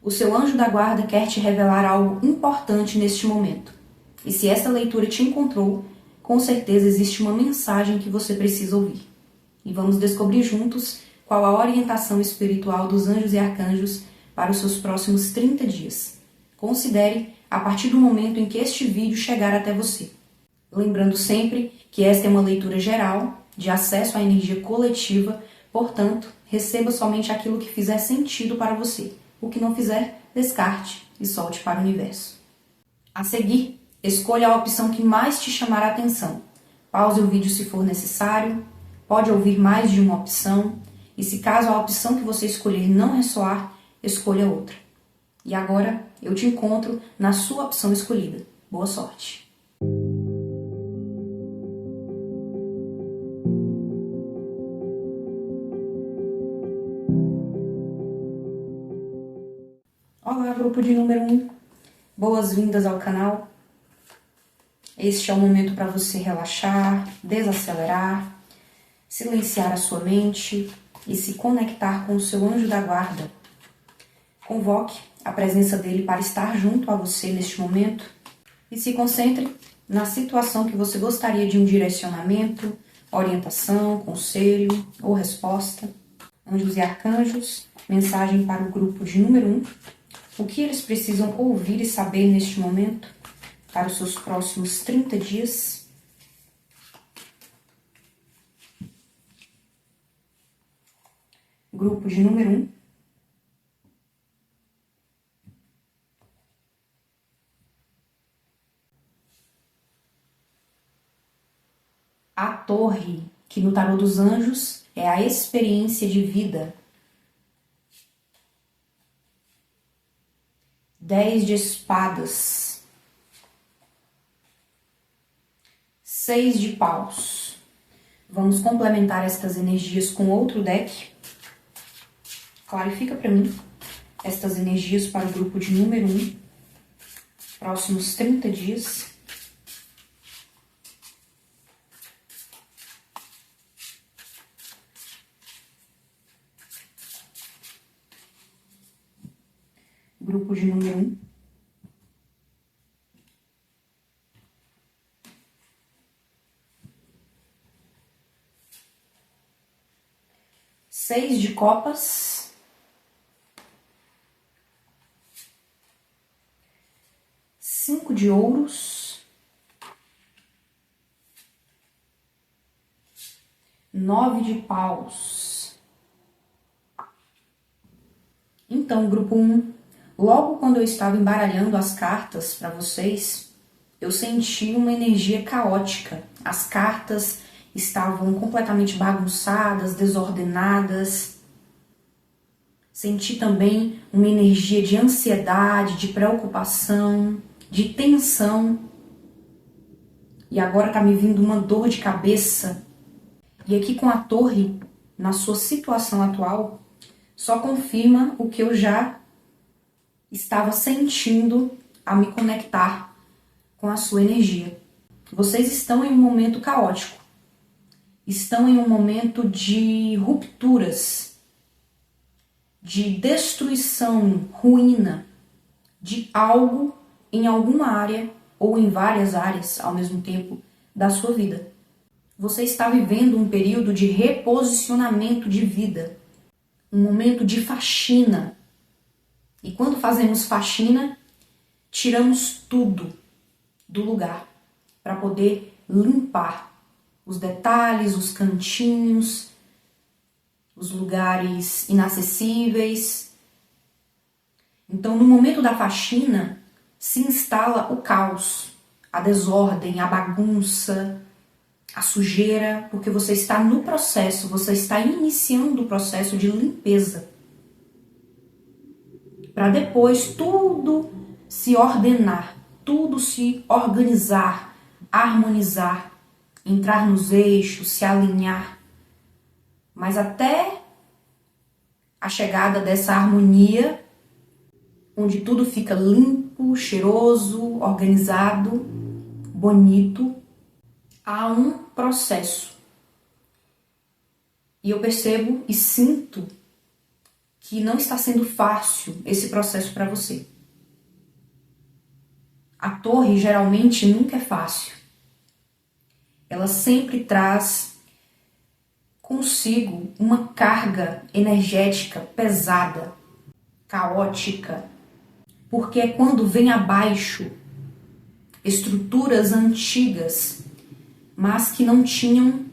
O seu anjo da guarda quer te revelar algo importante neste momento. E se essa leitura te encontrou, com certeza existe uma mensagem que você precisa ouvir. E vamos descobrir juntos qual a orientação espiritual dos anjos e arcanjos para os seus próximos 30 dias. Considere a partir do momento em que este vídeo chegar até você. Lembrando sempre que esta é uma leitura geral, de acesso à energia coletiva, portanto, receba somente aquilo que fizer sentido para você. O que não fizer, descarte e solte para o universo. A seguir, escolha a opção que mais te chamar a atenção. Pause o vídeo se for necessário, pode ouvir mais de uma opção, e se caso a opção que você escolher não ressoar, escolha outra. E agora, eu te encontro na sua opção escolhida. Boa sorte! Olá, grupo de número 1. Boas-vindas ao canal. Este é o momento para você relaxar, desacelerar, silenciar a sua mente e se conectar com o seu anjo da guarda. Convoque a presença dele para estar junto a você neste momento e se concentre na situação que você gostaria de um direcionamento, orientação, conselho ou resposta. Anjos e arcanjos, mensagem para o grupo de número 1. O que eles precisam ouvir e saber neste momento para os seus próximos 30 dias? Grupo de número 1. A torre, que no tarô dos anjos é a experiência de vida. 10 de espadas. 6 de paus. Vamos complementar estas energias com outro deck. Clarifica para mim estas energias para o grupo de número 1. Próximos 30 dias. Grupo de número 1. Seis de copas. Cinco de ouros. 9 de paus. Então, grupo 1. Logo quando eu estava embaralhando as cartas para vocês, eu senti uma energia caótica. As cartas estavam completamente bagunçadas, desordenadas. Senti também uma energia de ansiedade, de preocupação, de tensão. E agora está me vindo uma dor de cabeça. E aqui com a torre, na sua situação atual, só confirma o que eu já estava sentindo a me conectar com a sua energia. Vocês estão em um momento caótico. Estão em um momento de rupturas, de destruição, ruína, de algo em alguma área ou em várias áreas ao mesmo tempo da sua vida. Você está vivendo um período de reposicionamento de vida, um momento de faxina. E quando fazemos faxina, tiramos tudo do lugar para poder limpar os detalhes, os cantinhos, os lugares inacessíveis. Então, no momento da faxina, se instala o caos, a desordem, a bagunça, a sujeira, porque você está no processo, você está iniciando o processo de limpeza. Para depois tudo se ordenar, tudo se organizar, harmonizar, entrar nos eixos, se alinhar. Mas até a chegada dessa harmonia, onde tudo fica limpo, cheiroso, organizado, bonito, há um processo. E eu percebo e sinto que não está sendo fácil esse processo para você. A torre geralmente nunca é fácil. Ela sempre traz consigo uma carga energética pesada, caótica, porque é quando vem abaixo estruturas antigas, mas que não tinham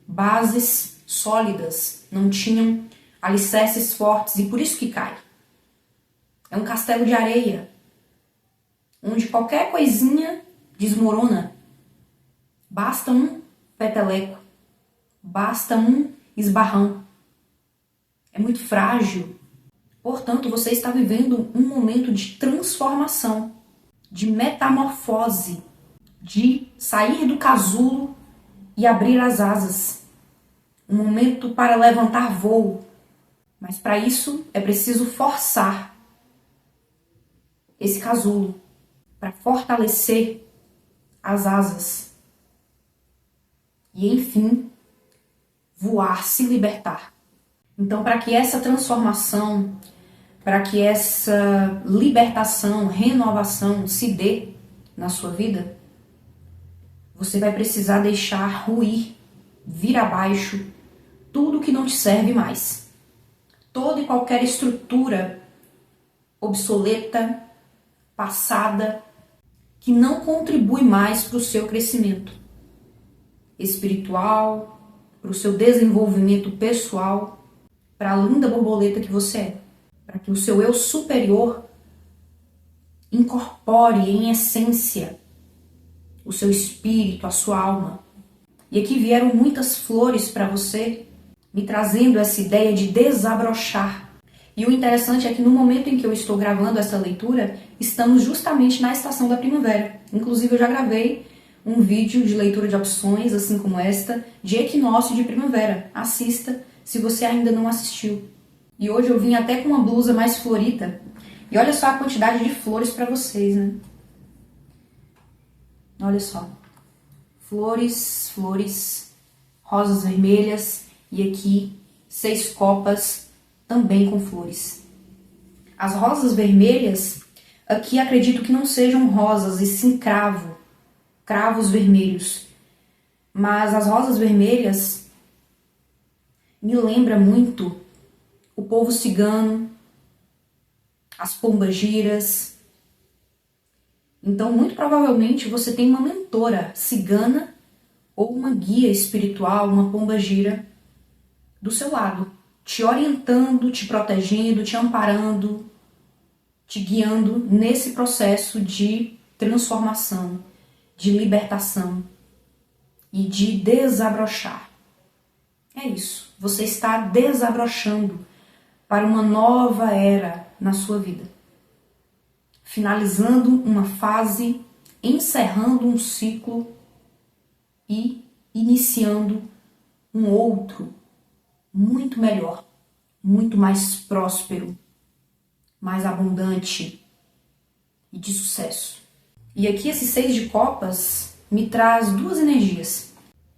bases sólidas, não tinham alicerces fortes, e por isso que cai. É um castelo de areia, onde qualquer coisinha desmorona. Basta um peteleco, basta um esbarrão. É muito frágil. Portanto, você está vivendo um momento de transformação, de metamorfose, de sair do casulo e abrir as asas. Um momento para levantar voo. Mas para isso é preciso forçar esse casulo, para fortalecer as asas. E, enfim, voar, se libertar. Então, para que essa transformação, para que essa libertação, renovação se dê na sua vida, você vai precisar deixar ruir, vir abaixo, tudo que não te serve mais. Toda e qualquer estrutura obsoleta, passada, que não contribui mais para o seu crescimento espiritual, para o seu desenvolvimento pessoal, para a linda borboleta que você é, para que o seu eu superior incorpore em essência o seu espírito, a sua alma. E aqui vieram muitas flores para você, me trazendo essa ideia de desabrochar. E o interessante é que no momento em que eu estou gravando essa leitura, estamos justamente na estação da primavera. Inclusive eu já gravei um vídeo de leitura de opções, assim como esta, de equinócio de primavera. Assista se você ainda não assistiu. E hoje eu vim até com uma blusa mais florida. E olha só a quantidade de flores para vocês, né? Olha só. Flores, flores, rosas vermelhas e aqui 6 copas também com flores. As rosas vermelhas, aqui acredito que não sejam rosas e sim cravos vermelhos. Mas as rosas vermelhas me lembra muito o povo cigano, as pombagiras. Então, muito provavelmente, você tem uma mentora cigana ou uma guia espiritual, uma pombagira do seu lado, te orientando, te protegendo, te amparando, te guiando nesse processo de transformação, de libertação e de desabrochar. É isso, você está desabrochando para uma nova era na sua vida. Finalizando uma fase, encerrando um ciclo e iniciando um outro muito melhor, muito mais próspero, mais abundante e de sucesso. E aqui esse 6 de copas me traz 2 energias.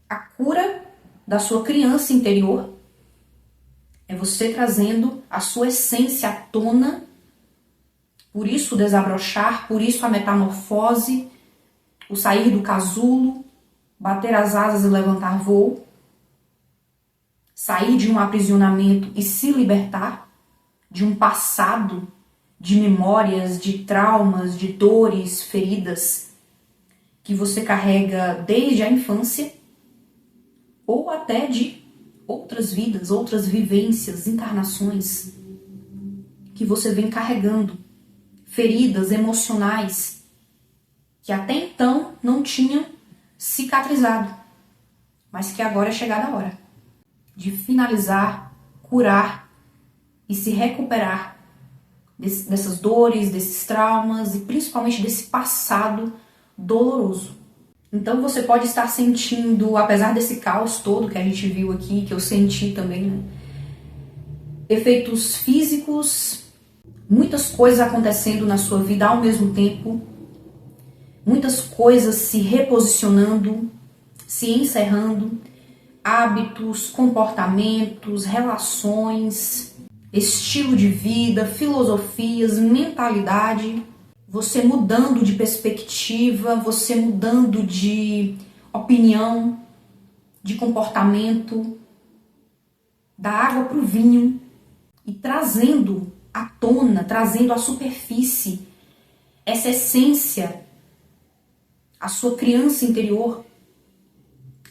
A cura da sua criança interior, é você trazendo a sua essência à tona, por isso o desabrochar, por isso a metamorfose, o sair do casulo, bater as asas e levantar voo, sair de um aprisionamento e se libertar de um passado de memórias, de traumas, de dores, feridas que você carrega desde a infância ou até de outras vidas, outras vivências, encarnações que você vem carregando, feridas emocionais que até então não tinham cicatrizado, mas que agora é chegada a hora de finalizar, curar e se recuperar dessas dores, desses traumas e principalmente desse passado doloroso. Então você pode estar sentindo, apesar desse caos todo que a gente viu aqui, que eu senti também, né? Efeitos físicos, muitas coisas acontecendo na sua vida ao mesmo tempo, muitas coisas se reposicionando, se encerrando, hábitos, comportamentos, relações. estilo de vida, filosofias, mentalidade, você mudando de perspectiva, você mudando de opinião, de comportamento, da água para o vinho e trazendo à tona, trazendo à superfície essa essência, a sua criança interior,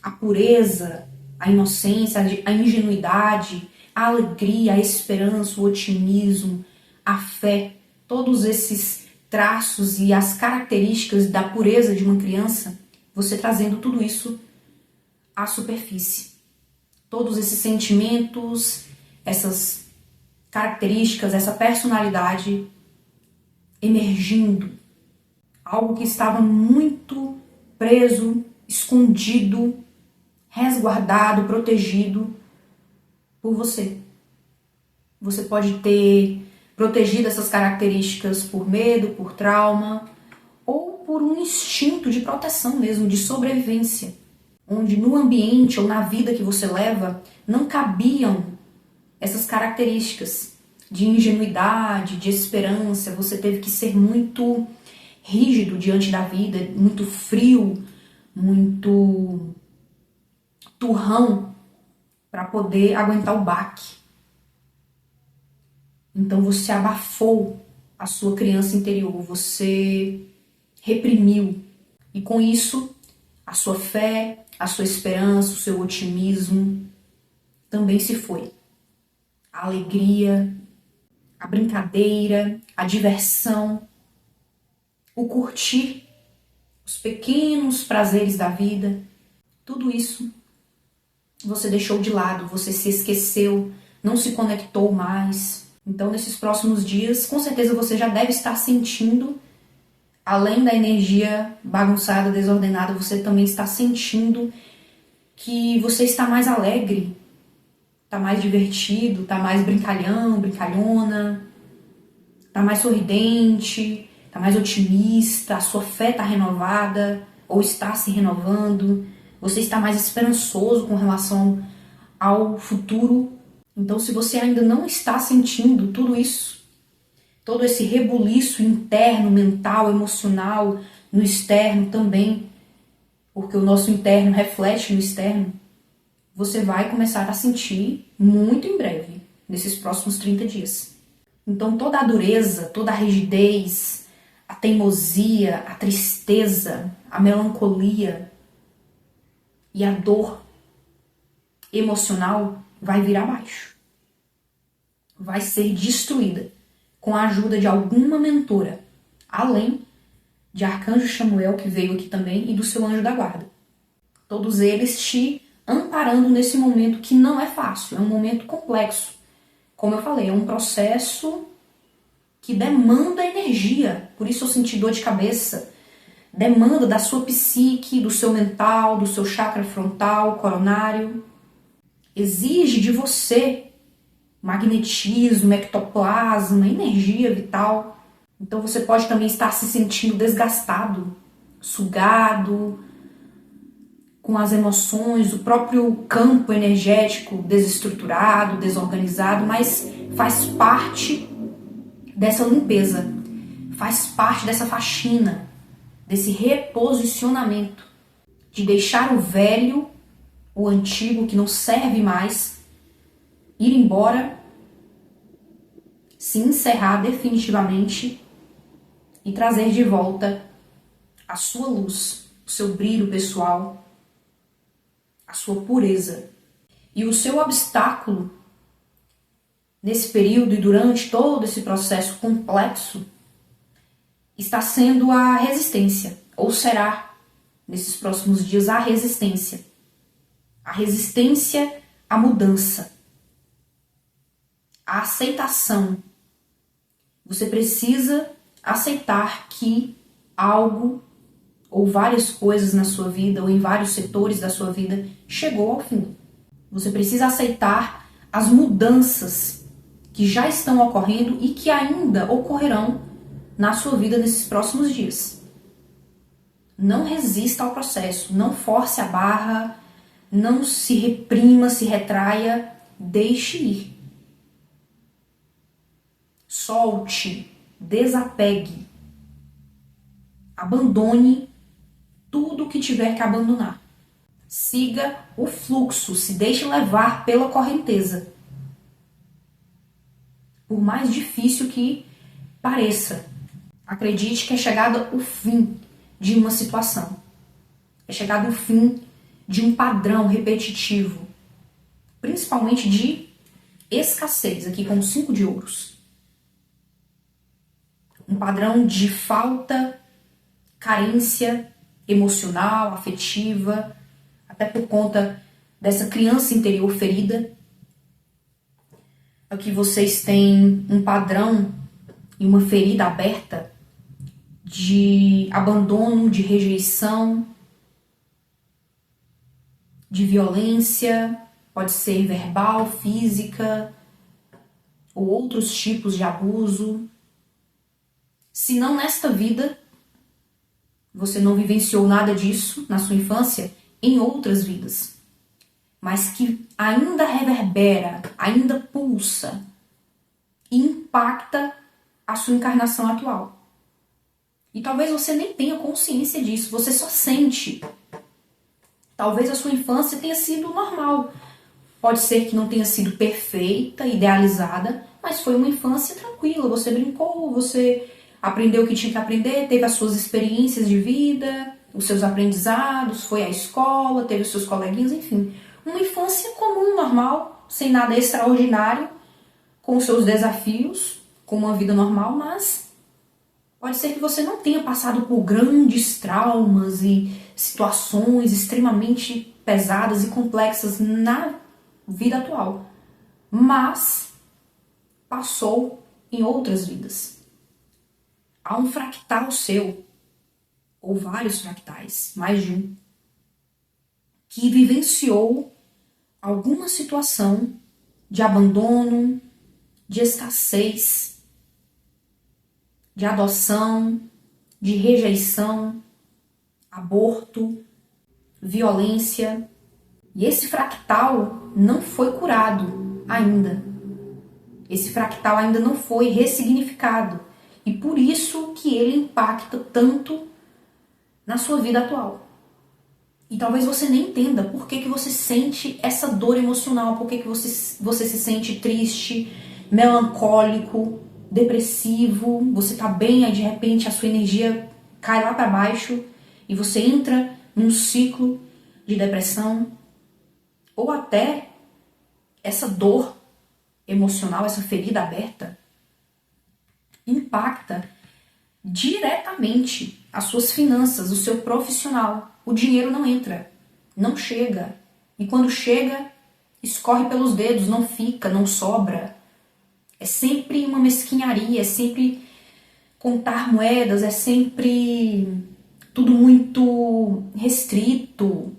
a pureza, a inocência, a ingenuidade, a alegria, a esperança, o otimismo, a fé, todos esses traços e as características da pureza de uma criança, você trazendo tudo isso à superfície. Todos esses sentimentos, essas características, essa personalidade emergindo. Algo que estava muito preso, escondido, resguardado, protegido por você. Você pode ter protegido essas características por medo, por trauma, ou por um instinto de proteção mesmo, de sobrevivência, onde no ambiente ou na vida que você leva não cabiam essas características de ingenuidade, de esperança. Você teve que ser muito rígido diante da vida, muito frio, muito turrão para poder aguentar o baque. Então você abafou a sua criança interior, você reprimiu. E com isso, a sua fé, a sua esperança, o seu otimismo também se foi. A alegria, a brincadeira, a diversão, o curtir, os pequenos prazeres da vida, tudo isso você deixou de lado, você se esqueceu, não se conectou mais. Então, nesses próximos dias, com certeza você já deve estar sentindo, além da energia bagunçada, desordenada, você também está sentindo que você está mais alegre, está mais divertido, está mais brincalhão, brincalhona, está mais sorridente, está mais otimista, a sua fé está renovada ou está se renovando, você está mais esperançoso com relação ao futuro. Então, se você ainda não está sentindo tudo isso, todo esse rebuliço interno, mental, emocional, no externo também, porque o nosso interno reflete no externo, você vai começar a sentir muito em breve, nesses próximos 30 dias. Então, toda a dureza, toda a rigidez, a teimosia, a tristeza, a melancolia e a dor emocional vai vir abaixo. Vai ser destruída com a ajuda de alguma mentora, além de Arcanjo Chamuel, que veio aqui também, e do seu anjo da guarda. Todos eles te amparando nesse momento que não é fácil, é um momento complexo. Como eu falei, é um processo que demanda energia, por isso eu senti dor de cabeça. Demanda da sua psique, do seu mental, do seu chakra frontal, coronário. Exige de você magnetismo, ectoplasma, energia vital. Então você pode também estar se sentindo desgastado, sugado, com as emoções, o próprio campo energético desestruturado, desorganizado, mas faz parte dessa limpeza, faz parte dessa faxina, desse reposicionamento, de deixar o velho, o antigo que não serve mais, ir embora, se encerrar definitivamente e trazer de volta a sua luz, o seu brilho pessoal, a sua pureza. E o seu obstáculo nesse período e durante todo esse processo complexo está sendo a resistência, ou será nesses próximos dias a resistência à mudança, a aceitação. Você precisa aceitar que algo ou várias coisas na sua vida ou em vários setores da sua vida chegou ao fim. Você precisa aceitar as mudanças que já estão ocorrendo e que ainda ocorrerão na sua vida nesses próximos dias. Não resista ao processo, não force a barra, não se reprima, se retraia, deixe ir. Solte, desapegue, abandone tudo que tiver que abandonar. Siga o fluxo, se deixe levar pela correnteza. Por mais difícil que pareça, acredite que é chegado o fim de uma situação. É chegado o fim de um padrão repetitivo, principalmente de escassez, aqui com 5 de ouros. Um padrão de falta, carência emocional, afetiva, até por conta dessa criança interior ferida. Aqui vocês têm um padrão e uma ferida aberta de abandono, de rejeição, de violência, pode ser verbal, física, ou outros tipos de abuso. Se não nesta vida, você não vivenciou nada disso na sua infância, em outras vidas, mas que ainda reverbera, ainda pulsa e impacta a sua encarnação atual. E talvez você nem tenha consciência disso, você só sente. Talvez a sua infância tenha sido normal. Pode ser que não tenha sido perfeita, idealizada, mas foi uma infância tranquila. Você brincou, você aprendeu o que tinha que aprender, teve as suas experiências de vida, os seus aprendizados, foi à escola, teve os seus coleguinhas, enfim. Uma infância comum, normal, sem nada extraordinário, com os seus desafios, com uma vida normal, mas pode ser que você não tenha passado por grandes traumas e situações extremamente pesadas e complexas na vida atual, mas passou em outras vidas. Há um fractal seu, ou vários fractais, mais de um, que vivenciou alguma situação de abandono, de escassez, de adoção, de rejeição, aborto, violência. E esse fractal não foi curado ainda. Esse fractal ainda não foi ressignificado. E por isso que ele impacta tanto na sua vida atual. E talvez você nem entenda por que você sente essa dor emocional, por que você se sente triste, melancólico, depressivo, você tá bem, aí de repente a sua energia cai lá para baixo e você entra num ciclo de depressão, ou até essa dor emocional, essa ferida aberta, impacta diretamente as suas finanças, o seu profissional. O dinheiro não entra, não chega. E quando chega, escorre pelos dedos, não fica, não sobra. É sempre uma mesquinharia, é sempre contar moedas, é sempre tudo muito restrito,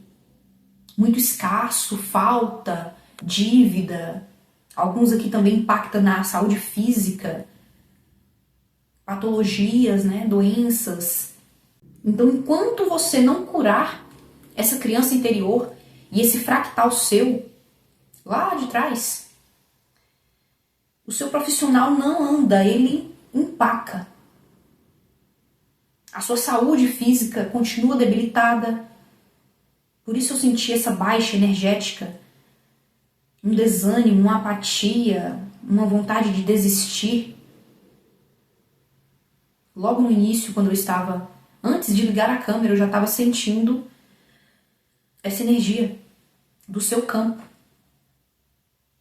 muito escasso, falta, dívida. Alguns aqui também impactam na saúde física, patologias, né, doenças. Então, enquanto você não curar essa criança interior e esse fractal seu, lá de trás, o seu profissional não anda, ele empaca. A sua saúde física continua debilitada. Por isso eu senti essa baixa energética, um desânimo, uma apatia, uma vontade de desistir. Logo no início, quando eu estava, antes de ligar a câmera, eu já estava sentindo essa energia do seu campo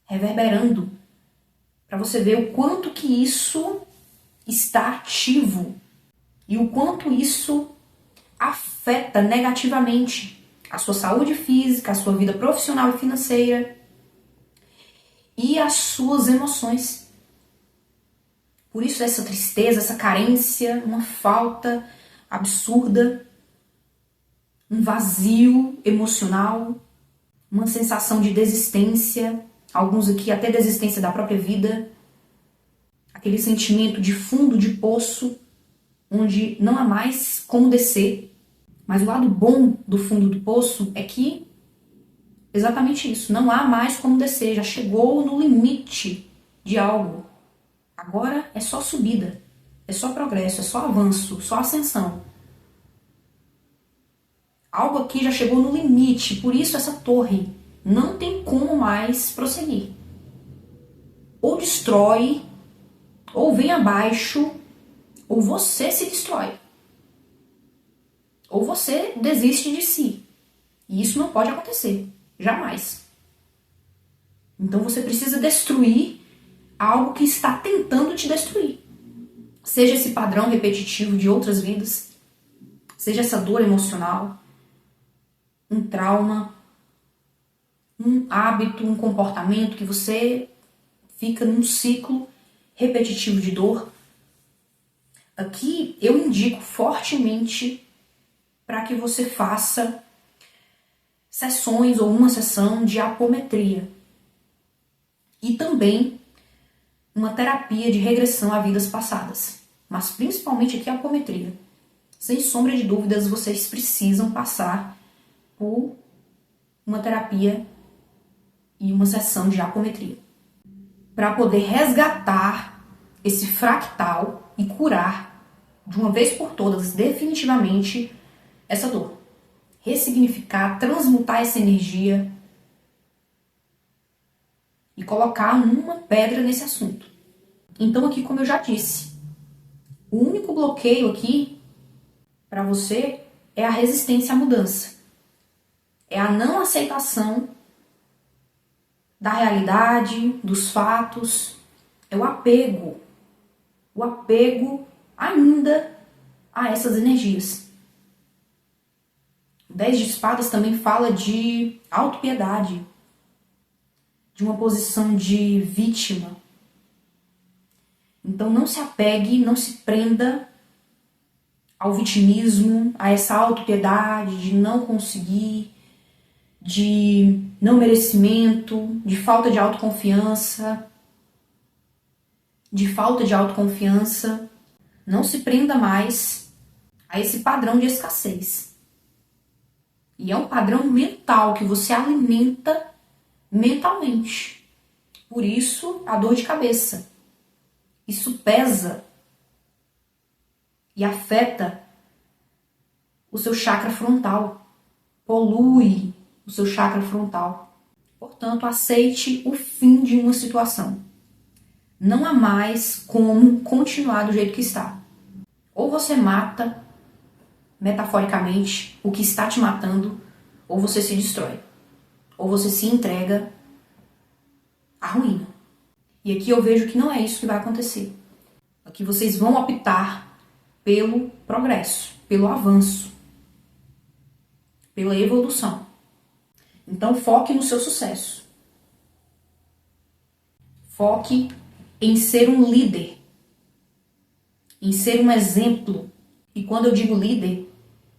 reverberando, para você ver o quanto que isso está ativo e o quanto isso afeta negativamente a sua saúde física, a sua vida profissional e financeira e as suas emoções. Por isso essa tristeza, essa carência, uma falta absurda, um vazio emocional, uma sensação de desistência, alguns aqui até desistência da própria vida, aquele sentimento de fundo de poço, onde não há mais como descer. Mas o lado bom do fundo do poço é que exatamente isso, não há mais como descer, já chegou no limite de algo. Agora é só subida, é só progresso, é só avanço, só ascensão. Algo aqui já chegou no limite, por isso essa torre não tem como mais prosseguir. Ou destrói, ou vem abaixo, ou você se destrói. Ou você desiste de si. E isso não pode acontecer, jamais. Então você precisa destruir algo que está tentando te destruir. Seja esse padrão repetitivo de outras vidas, seja essa dor emocional, um trauma, um hábito, um comportamento que você fica num ciclo repetitivo de dor. Aqui eu indico fortemente para que você faça sessões ou uma sessão de apometria e também uma terapia de regressão a vidas passadas, mas principalmente aqui a apometria. Sem sombra de dúvidas, vocês precisam passar por uma terapia e uma sessão de apometria para poder resgatar esse fractal e curar de uma vez por todas, definitivamente, essa dor. Ressignificar, transmutar essa energia e colocar uma pedra nesse assunto. Então aqui, como eu já disse, o único bloqueio aqui para você é a resistência à mudança. É a não aceitação da realidade, dos fatos, é o apego ainda a essas energias. O 10 de espadas também fala de autopiedade, de uma posição de vítima. Então não se apegue, não se prenda ao vitimismo, a essa autopiedade de não conseguir, de não merecimento, de falta de autoconfiança. Não se prenda mais a esse padrão de escassez. E é um padrão mental que você alimenta mentalmente. Por isso, a dor de cabeça. Isso pesa e afeta o seu chakra frontal, polui o seu chakra frontal. Portanto, aceite o fim de uma situação. Não há mais como continuar do jeito que está. Ou você mata, metaforicamente, o que está te matando, ou você se destrói. Ou você se entrega à ruína. E aqui eu vejo que não é isso que vai acontecer. Aqui vocês vão optar pelo progresso, pelo avanço, pela evolução. Então foque no seu sucesso. Foque em ser um líder, em ser um exemplo. E quando eu digo líder,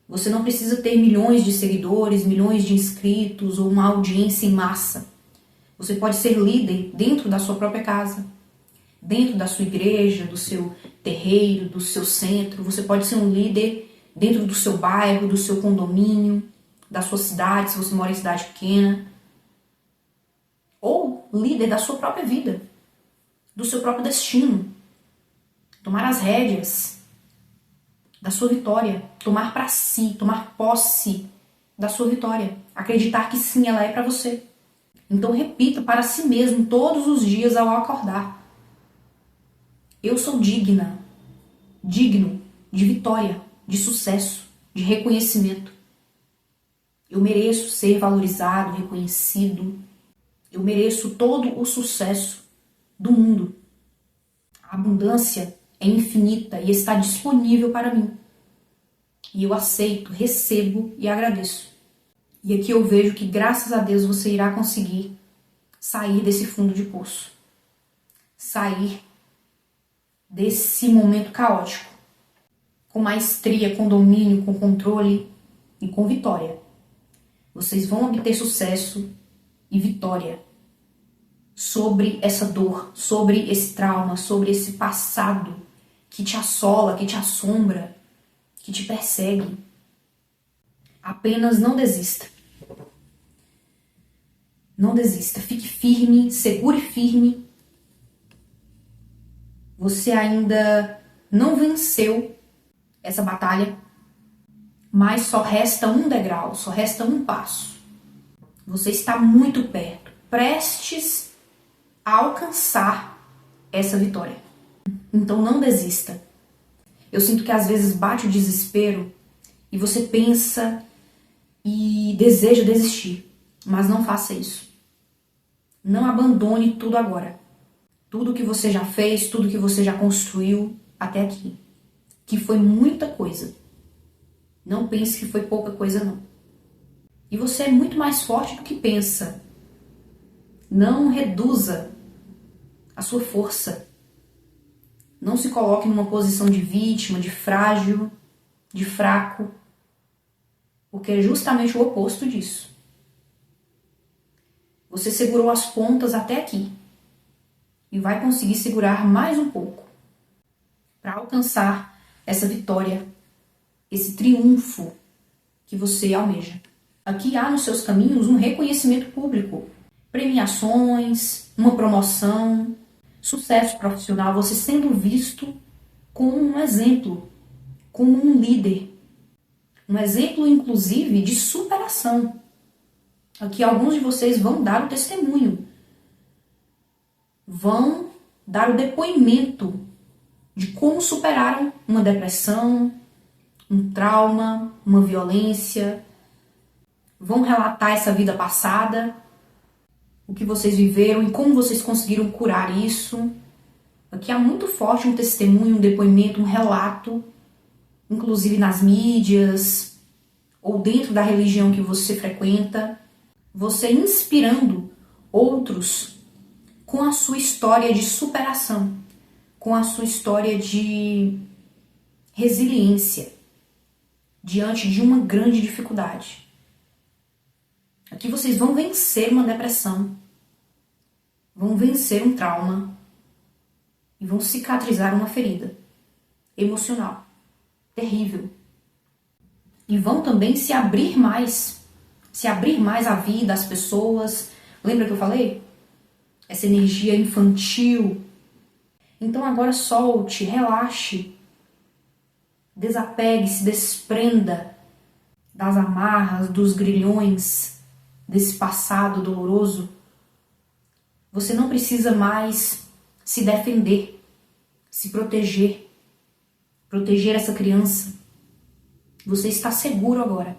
você não precisa ter milhões de seguidores, milhões de inscritos ou uma audiência em massa. Você pode ser líder dentro da sua própria casa, dentro da sua igreja, do seu terreiro, do seu centro. Você pode ser um líder dentro do seu bairro, do seu condomínio, da sua cidade, se você mora em cidade pequena. Ou líder da sua própria vida, do seu próprio destino. Tomar as rédeas da sua vitória. Tomar para si, tomar posse da sua vitória. Acreditar que sim, ela é para você. Então repita para si mesmo todos os dias ao acordar. Eu sou digno de vitória, de sucesso, de reconhecimento. Eu mereço ser valorizado, reconhecido. Eu mereço todo o sucesso do mundo. A abundância é infinita e está disponível para mim. E eu aceito, recebo e agradeço. E aqui eu vejo que, graças a Deus, você irá conseguir sair desse fundo de poço. Sair desse momento caótico. Com maestria, com domínio, com controle e com vitória. Vocês vão obter sucesso e vitória sobre essa dor, sobre esse trauma, sobre esse passado que te assola, que te assombra, que te persegue. Apenas não desista. Não desista. Fique firme, segure firme Você ainda não venceu essa batalha, mas só resta um degrau, só resta um passo. Você está muito perto, prestes a alcançar essa vitória. Então não desista. Eu sinto que às vezes bate o desespero e você pensa e deseja desistir, mas não faça isso. Não abandone tudo agora. Tudo que você já fez, tudo que você já construiu até aqui. Que foi muita coisa. Não pense que foi pouca coisa, não. E você é muito mais forte do que pensa. Não reduza a sua força. Não se coloque numa posição de vítima, de frágil, de fraco. Porque é justamente o oposto disso. Você segurou as pontas até aqui. E vai conseguir segurar mais um pouco. Para alcançar essa vitória, esse triunfo que você almeja. Aqui há nos seus caminhos um reconhecimento público, premiações, uma promoção, sucesso profissional, você sendo visto como um exemplo, como um líder. Um exemplo, inclusive, de superação. Aqui alguns de vocês vão dar o testemunho, vão dar o depoimento de como superaram uma depressão, um trauma, uma violência. Vão relatar essa vida passada, o que vocês viveram e como vocês conseguiram curar isso. Aqui há muito forte um testemunho, um depoimento, um relato, inclusive nas mídias ou dentro da religião que você frequenta. Você inspirando outros com a sua história de superação, com a sua história de resiliência diante de uma grande dificuldade. Aqui vocês vão vencer uma depressão, vão vencer um trauma e vão cicatrizar uma ferida emocional terrível. E vão também se abrir mais à vida, às pessoas. Lembra que eu falei? Essa energia infantil. Então agora solte, relaxe, desapegue, se desprenda das amarras, dos grilhões, desse passado doloroso. Você não precisa mais se defender, se proteger essa criança. Você está seguro agora.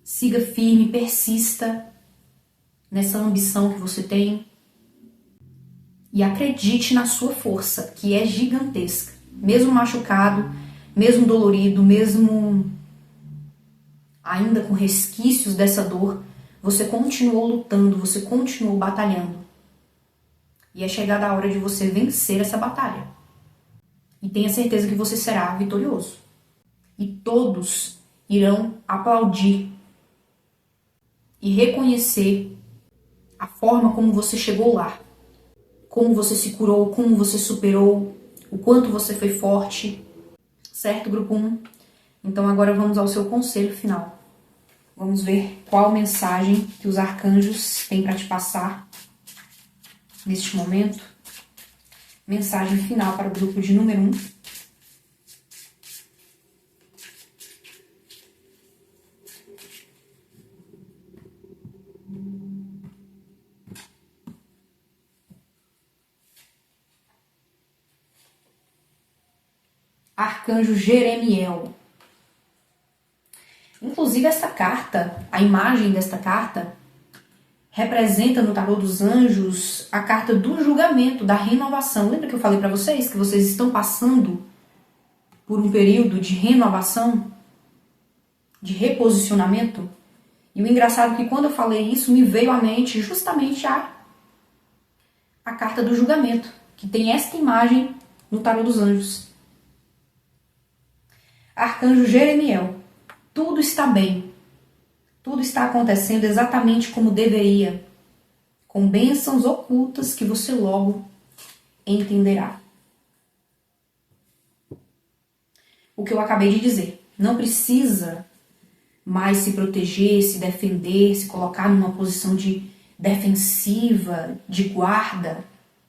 Siga firme, persista nessa ambição que você tem e acredite na sua força, que é gigantesca. Mesmo machucado, mesmo dolorido, mesmo ainda com resquícios dessa dor, você continuou lutando, você continuou batalhando. E é chegada a hora de você vencer essa batalha. E tenha certeza que você será vitorioso. E todos irão aplaudir e reconhecer a forma como você chegou lá. Como você se curou, como você superou, o quanto você foi forte. Certo, grupo 1? Então agora vamos ao seu conselho final. Vamos ver qual mensagem que os arcanjos têm para te passar neste momento. Mensagem final para o grupo de número 1. Arcanjo Jeremiel. Inclusive esta carta, a imagem desta carta, representa no tarô dos anjos a carta do julgamento, da renovação. Lembra que eu falei para vocês que vocês estão passando por um período de renovação, de reposicionamento? E o engraçado é que quando eu falei isso, me veio à mente justamente a carta do julgamento, que tem esta imagem no tarô dos anjos. Arcanjo Jeremiel. Tudo está bem. Tudo está acontecendo exatamente como deveria, com bênçãos ocultas que você logo entenderá. O que eu acabei de dizer. Não precisa mais se proteger, se defender, se colocar numa posição de defensiva, de guarda.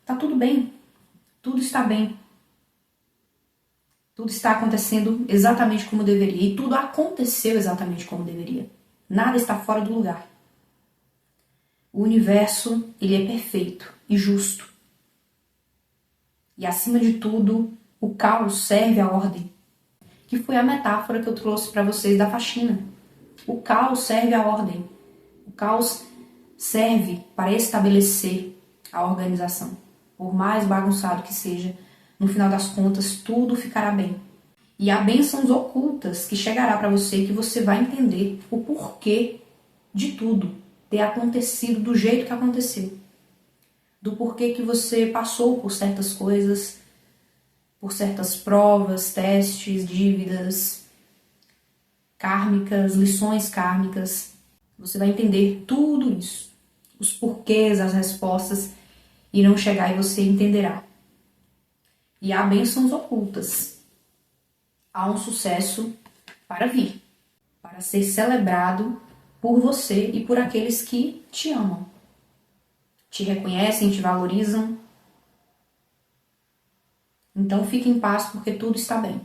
Tá tudo bem, tudo está bem. Tudo está acontecendo exatamente como deveria e tudo aconteceu exatamente como deveria. Nada está fora do lugar. O universo, ele é perfeito e justo. E acima de tudo, o caos serve à ordem, que foi a metáfora que eu trouxe para vocês da faxina. O caos serve à ordem. O caos serve para estabelecer a organização. Por mais bagunçado que seja, no final das contas, tudo ficará bem. E há bênçãos ocultas que chegará para você que você vai entender o porquê de tudo ter acontecido do jeito que aconteceu. Do porquê que você passou por certas coisas, por certas provas, testes, dívidas kármicas, lições kármicas. Você vai entender tudo isso. Os porquês, as respostas irão chegar e você entenderá. E há bênçãos ocultas. Há um sucesso para vir, para ser celebrado por você e por aqueles que te amam, te reconhecem, te valorizam. Então fique em paz porque tudo está bem.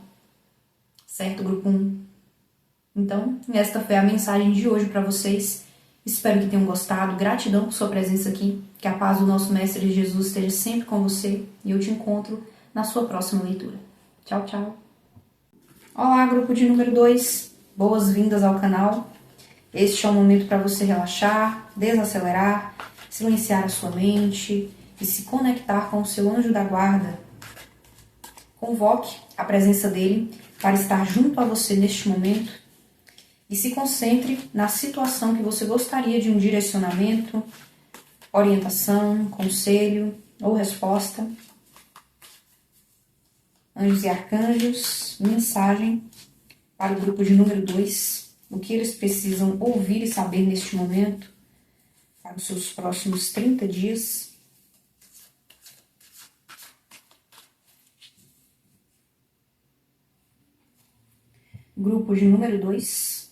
Certo, grupo 1? Então, esta foi a mensagem de hoje para vocês. Espero que tenham gostado. Gratidão por sua presença aqui. Que a paz do nosso Mestre Jesus esteja sempre com você. E eu te encontro na sua próxima leitura. Tchau, tchau. Olá, grupo de número 2. Boas-vindas ao canal. Este é o momento para você relaxar, desacelerar, silenciar a sua mente e se conectar com o seu anjo da guarda. Convoque a presença dele para estar junto a você neste momento e se concentre na situação que você gostaria de um direcionamento, orientação, conselho ou resposta. Anjos e arcanjos, mensagem para o grupo de número 2. O que eles precisam ouvir e saber neste momento para os seus próximos 30 dias. Grupo de número 2.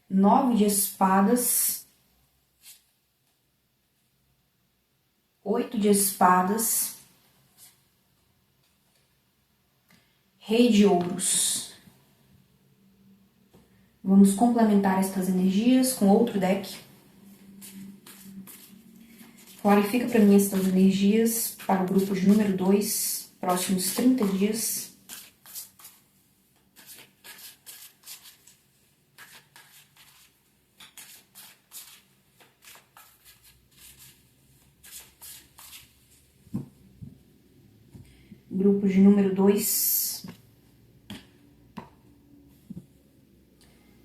Nove de espadas, 8 de espadas, Rei de ouros. Vamos complementar estas energias com outro deck. Clarifica para mim estas energias para o grupo de número 2, próximos 30 dias. Grupo de número 2.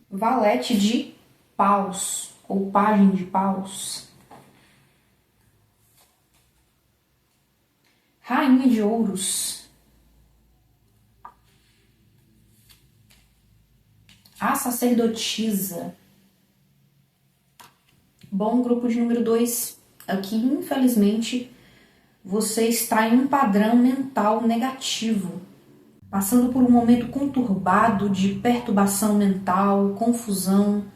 Valete de paus, ou pajem de paus. Rainha de ouros. A sacerdotisa. Bom, grupo de número 2. Aqui, infelizmente, você está em um padrão mental negativo, passando por um momento conturbado de perturbação mental, confusão,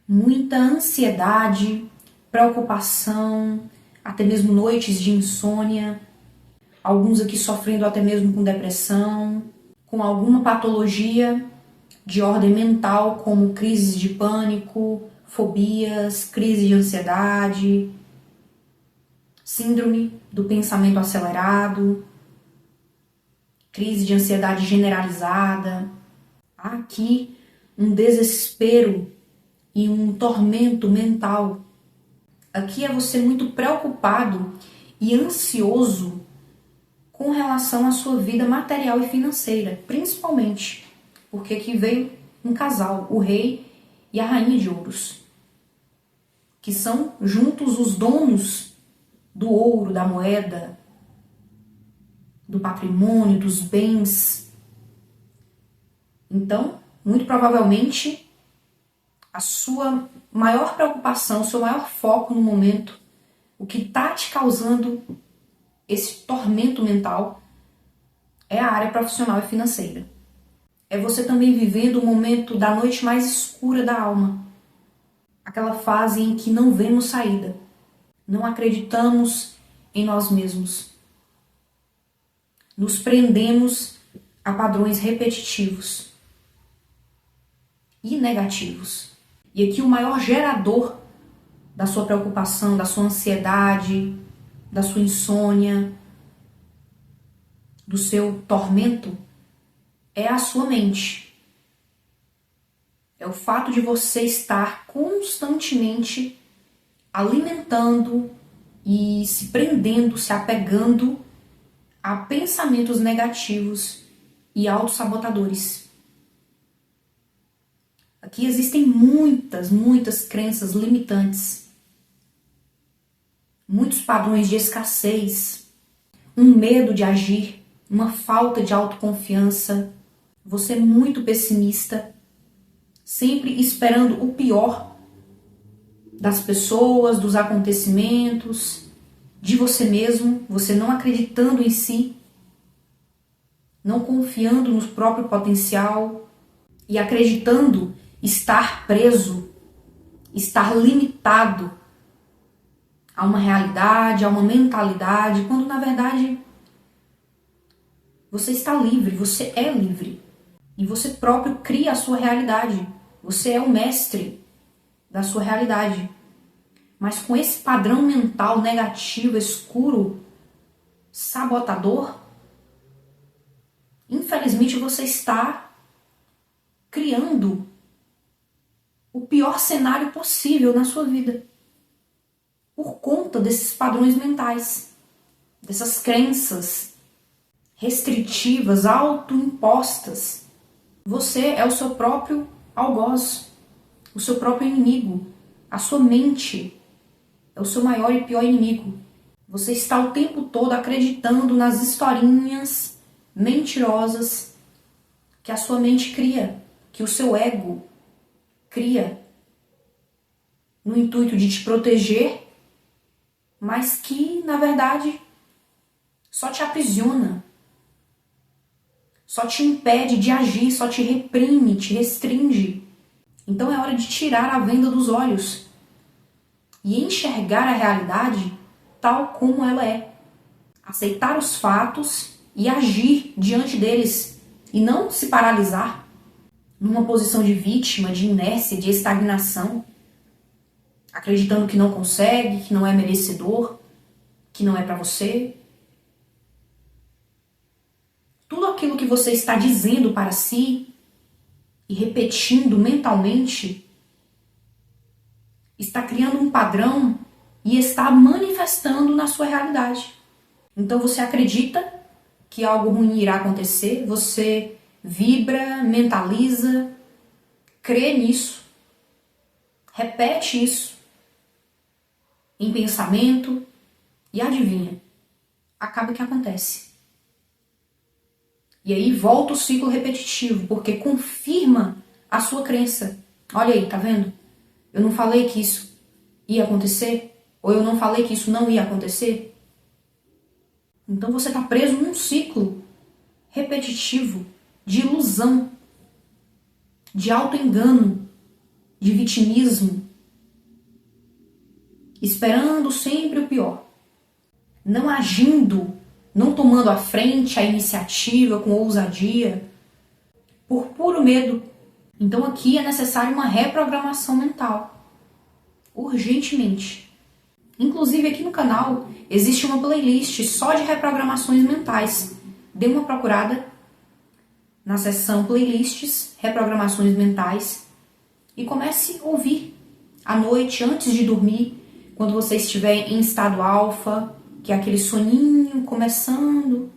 muita ansiedade, preocupação, até mesmo noites de insônia, alguns aqui sofrendo até mesmo com depressão, com alguma patologia de ordem mental, como crises de pânico, fobias, crise de ansiedade, síndrome do pensamento acelerado, crise de ansiedade generalizada. Há aqui um desespero e um tormento mental. Aqui é você muito preocupado e ansioso com relação à sua vida material e financeira, principalmente, porque aqui veio um casal, o rei e a rainha de ouros, que são juntos os donos do ouro, da moeda, do patrimônio, dos bens. Então, muito provavelmente, a sua maior preocupação, o seu maior foco no momento, o que está te causando esse tormento mental, é a área profissional e financeira. é você também vivendo o momento da noite mais escura da alma. Aquela fase em que não vemos saída. Não acreditamos em nós mesmos. Nos prendemos a padrões repetitivos e negativos. E aqui o maior gerador da sua preocupação, da sua ansiedade, da sua insônia, do seu tormento, é a sua mente. É o fato de você estar constantemente alimentando e se prendendo, se apegando a pensamentos negativos e autossabotadores. Aqui existem muitas crenças limitantes, muitos padrões de escassez, um medo de agir, uma falta de autoconfiança, você muito pessimista, sempre esperando o pior das pessoas, dos acontecimentos, de você mesmo, você não acreditando em si, não confiando no próprio potencial e acreditando estar preso, estar limitado a uma realidade, a uma mentalidade, quando na verdade você está livre, você é livre. E você próprio cria a sua realidade. Você é o mestre da sua realidade. Mas com esse padrão mental negativo, escuro, sabotador, infelizmente você está criando o pior cenário possível na sua vida. Por conta desses padrões mentais, dessas crenças restritivas, autoimpostas. Você é o seu próprio algoz, o seu próprio inimigo. A sua mente é o seu maior e pior inimigo. Você está o tempo todo acreditando nas historinhas mentirosas que a sua mente cria, que o seu ego cria, no intuito de te proteger, mas que, na verdade, só te aprisiona, só te impede de agir, só te reprime, te restringe. Então é hora de tirar a venda dos olhos e enxergar a realidade tal como ela é. Aceitar os fatos e agir diante deles e não se paralisar numa posição de vítima, de inércia, de estagnação, acreditando que não consegue, que não é merecedor, que não é para você. Tudo aquilo que você está dizendo para si e repetindo mentalmente está criando um padrão e está manifestando na sua realidade. Então você acredita que algo ruim irá acontecer, você vibra, mentaliza, crê nisso, repete isso em pensamento e adivinha, acaba que acontece. E aí volta o ciclo repetitivo, porque confirma a sua crença. Olha aí, tá vendo? Eu não falei que isso ia acontecer? Ou eu não falei que isso não ia acontecer? Então você está preso num ciclo repetitivo de ilusão, de auto-engano, de vitimismo, esperando sempre o pior, não agindo, não tomando a frente, a iniciativa com ousadia, por puro medo. Então aqui é necessário uma reprogramação mental, urgentemente. Inclusive aqui no canal existe uma playlist só de reprogramações mentais. Dê uma procurada na seção playlists, reprogramações mentais, e comece a ouvir à noite, antes de dormir, quando você estiver em estado alfa, que é aquele soninho começando,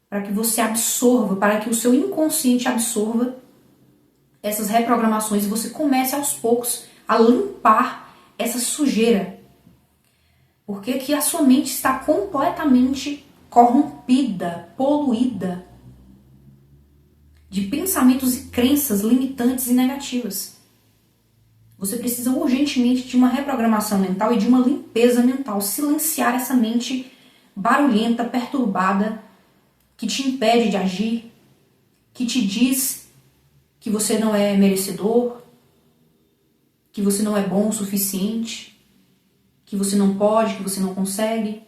para que você absorva, para que o seu inconsciente absorva essas reprogramações e você comece aos poucos a limpar essa sujeira. Porque aqui a sua mente está completamente corrompida, poluída de pensamentos e crenças limitantes e negativas. Você precisa urgentemente de uma reprogramação mental e de uma limpeza mental, silenciar essa mente barulhenta, perturbada, que te impede de agir, que te diz que você não é merecedor, que você não é bom o suficiente, que você não pode, que você não consegue.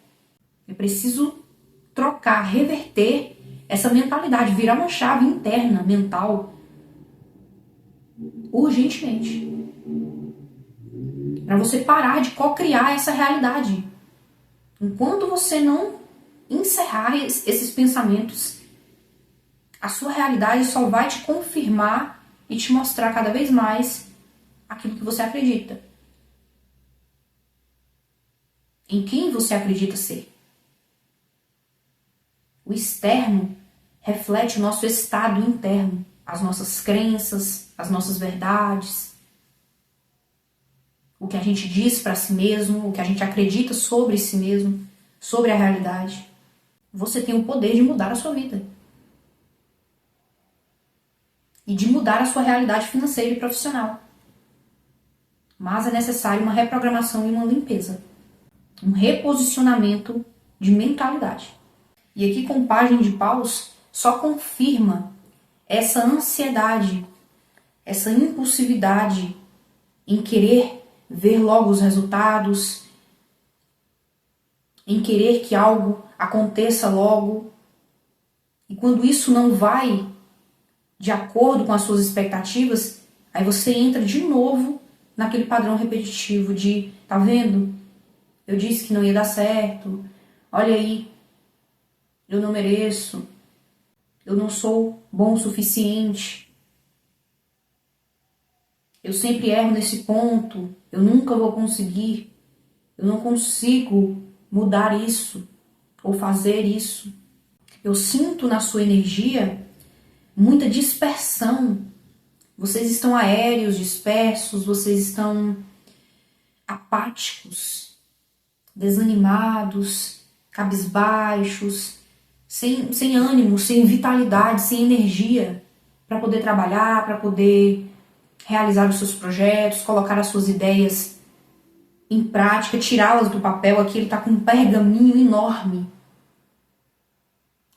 É preciso trocar, reverter essa mentalidade, virar uma chave interna, mental, urgentemente. Para você parar de co-criar essa realidade. Enquanto você não encerrar esses pensamentos, a sua realidade só vai te confirmar e te mostrar cada vez mais aquilo que você acredita. Em quem você acredita ser. O externo reflete o nosso estado interno, as nossas crenças, as nossas verdades, o que a gente diz para si mesmo, o que a gente acredita sobre si mesmo, sobre a realidade. Você tem o poder de mudar a sua vida. E de mudar a sua realidade financeira e profissional. Mas é necessário uma reprogramação e uma limpeza. Um reposicionamento de mentalidade. E aqui com Página de Paus só confirma essa ansiedade, essa impulsividade em querer ver logo os resultados, em querer que algo aconteça logo. E quando isso não vai de acordo com as suas expectativas, aí você entra de novo naquele padrão repetitivo de, tá vendo? Eu disse que não ia dar certo, olha aí, eu não mereço, eu não sou bom o suficiente, eu sempre erro nesse ponto, eu nunca vou conseguir, eu não consigo mudar isso ou fazer isso. Eu sinto na sua energia muita dispersão. Vocês estão aéreos, dispersos, vocês estão apáticos, desanimados, cabisbaixos, sem ânimo, sem vitalidade, sem energia para poder trabalhar, para poder realizar os seus projetos, colocar as suas ideias em prática, tirá-las do papel. Aqui ele está com um pergaminho enorme.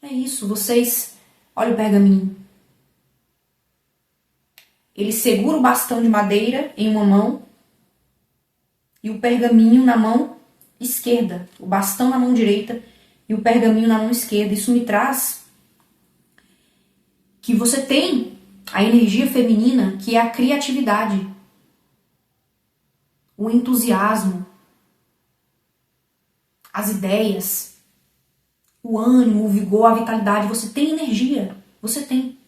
É isso, vocês... Olha o pergaminho. Ele segura o bastão de madeira em uma mão e o pergaminho na mão esquerda. O bastão na mão direita e o pergaminho na mão esquerda. Isso me traz que você tem a energia feminina, que é a criatividade, o entusiasmo, as ideias, o ânimo, o vigor, a vitalidade. Você tem energia, você tem.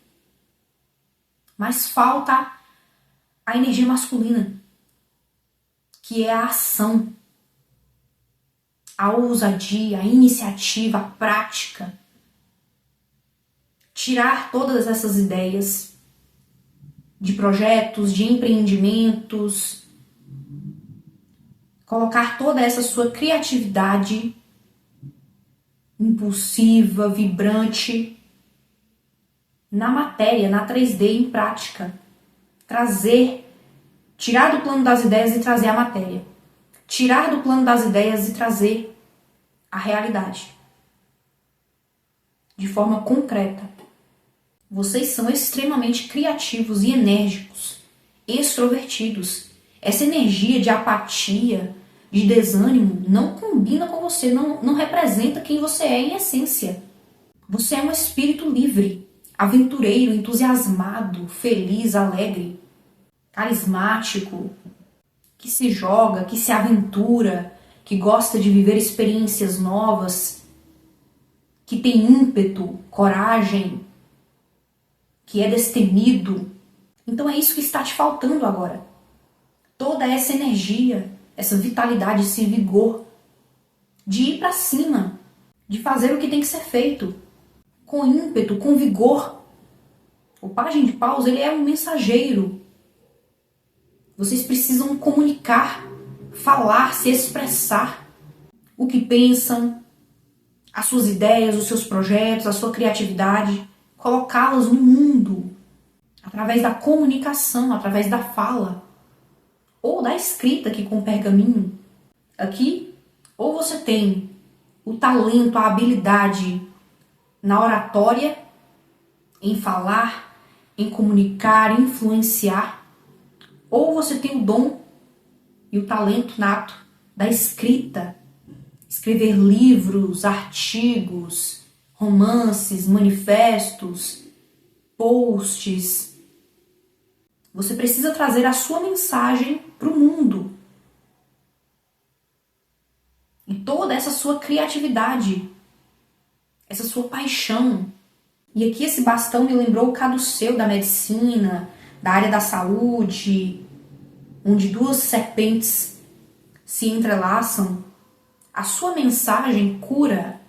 Mas falta a energia masculina, que é a ação, a ousadia, a iniciativa, a prática. Tirar todas essas ideias de projetos, de empreendimentos, colocar toda essa sua criatividade impulsiva, vibrante, na matéria, na 3D, em prática. Tirar do plano das ideias e trazer a matéria. Tirar do plano das ideias e trazer a realidade. De forma concreta. Vocês são extremamente criativos e enérgicos, extrovertidos. Essa energia de apatia, de desânimo, não combina com você, não representa quem você é em essência. Você é um espírito livre, aventureiro, entusiasmado, feliz, alegre, carismático, que se joga, que se aventura, que gosta de viver experiências novas, que tem ímpeto, coragem, que é destemido. Então é isso que está te faltando agora. Toda essa energia, essa vitalidade, esse vigor de ir para cima, de fazer o que tem que ser feito, com ímpeto, com vigor. O Página de Paus, ele é um mensageiro. Vocês precisam comunicar, falar, se expressar o que pensam, as suas ideias, os seus projetos, a sua criatividade, colocá-las no mundo, através da comunicação, através da fala, ou da escrita aqui com o pergaminho. Aqui, ou você tem o talento, a habilidade na oratória, em falar, em comunicar, influenciar, ou você tem o dom e o talento nato da escrita, escrever livros, artigos, romances, manifestos, posts. Você precisa trazer a sua mensagem para o mundo. E toda essa sua criatividade, essa sua paixão. E aqui esse bastão me lembrou o caduceu da medicina, da área da saúde, onde duas serpentes se entrelaçam. A sua mensagem cura.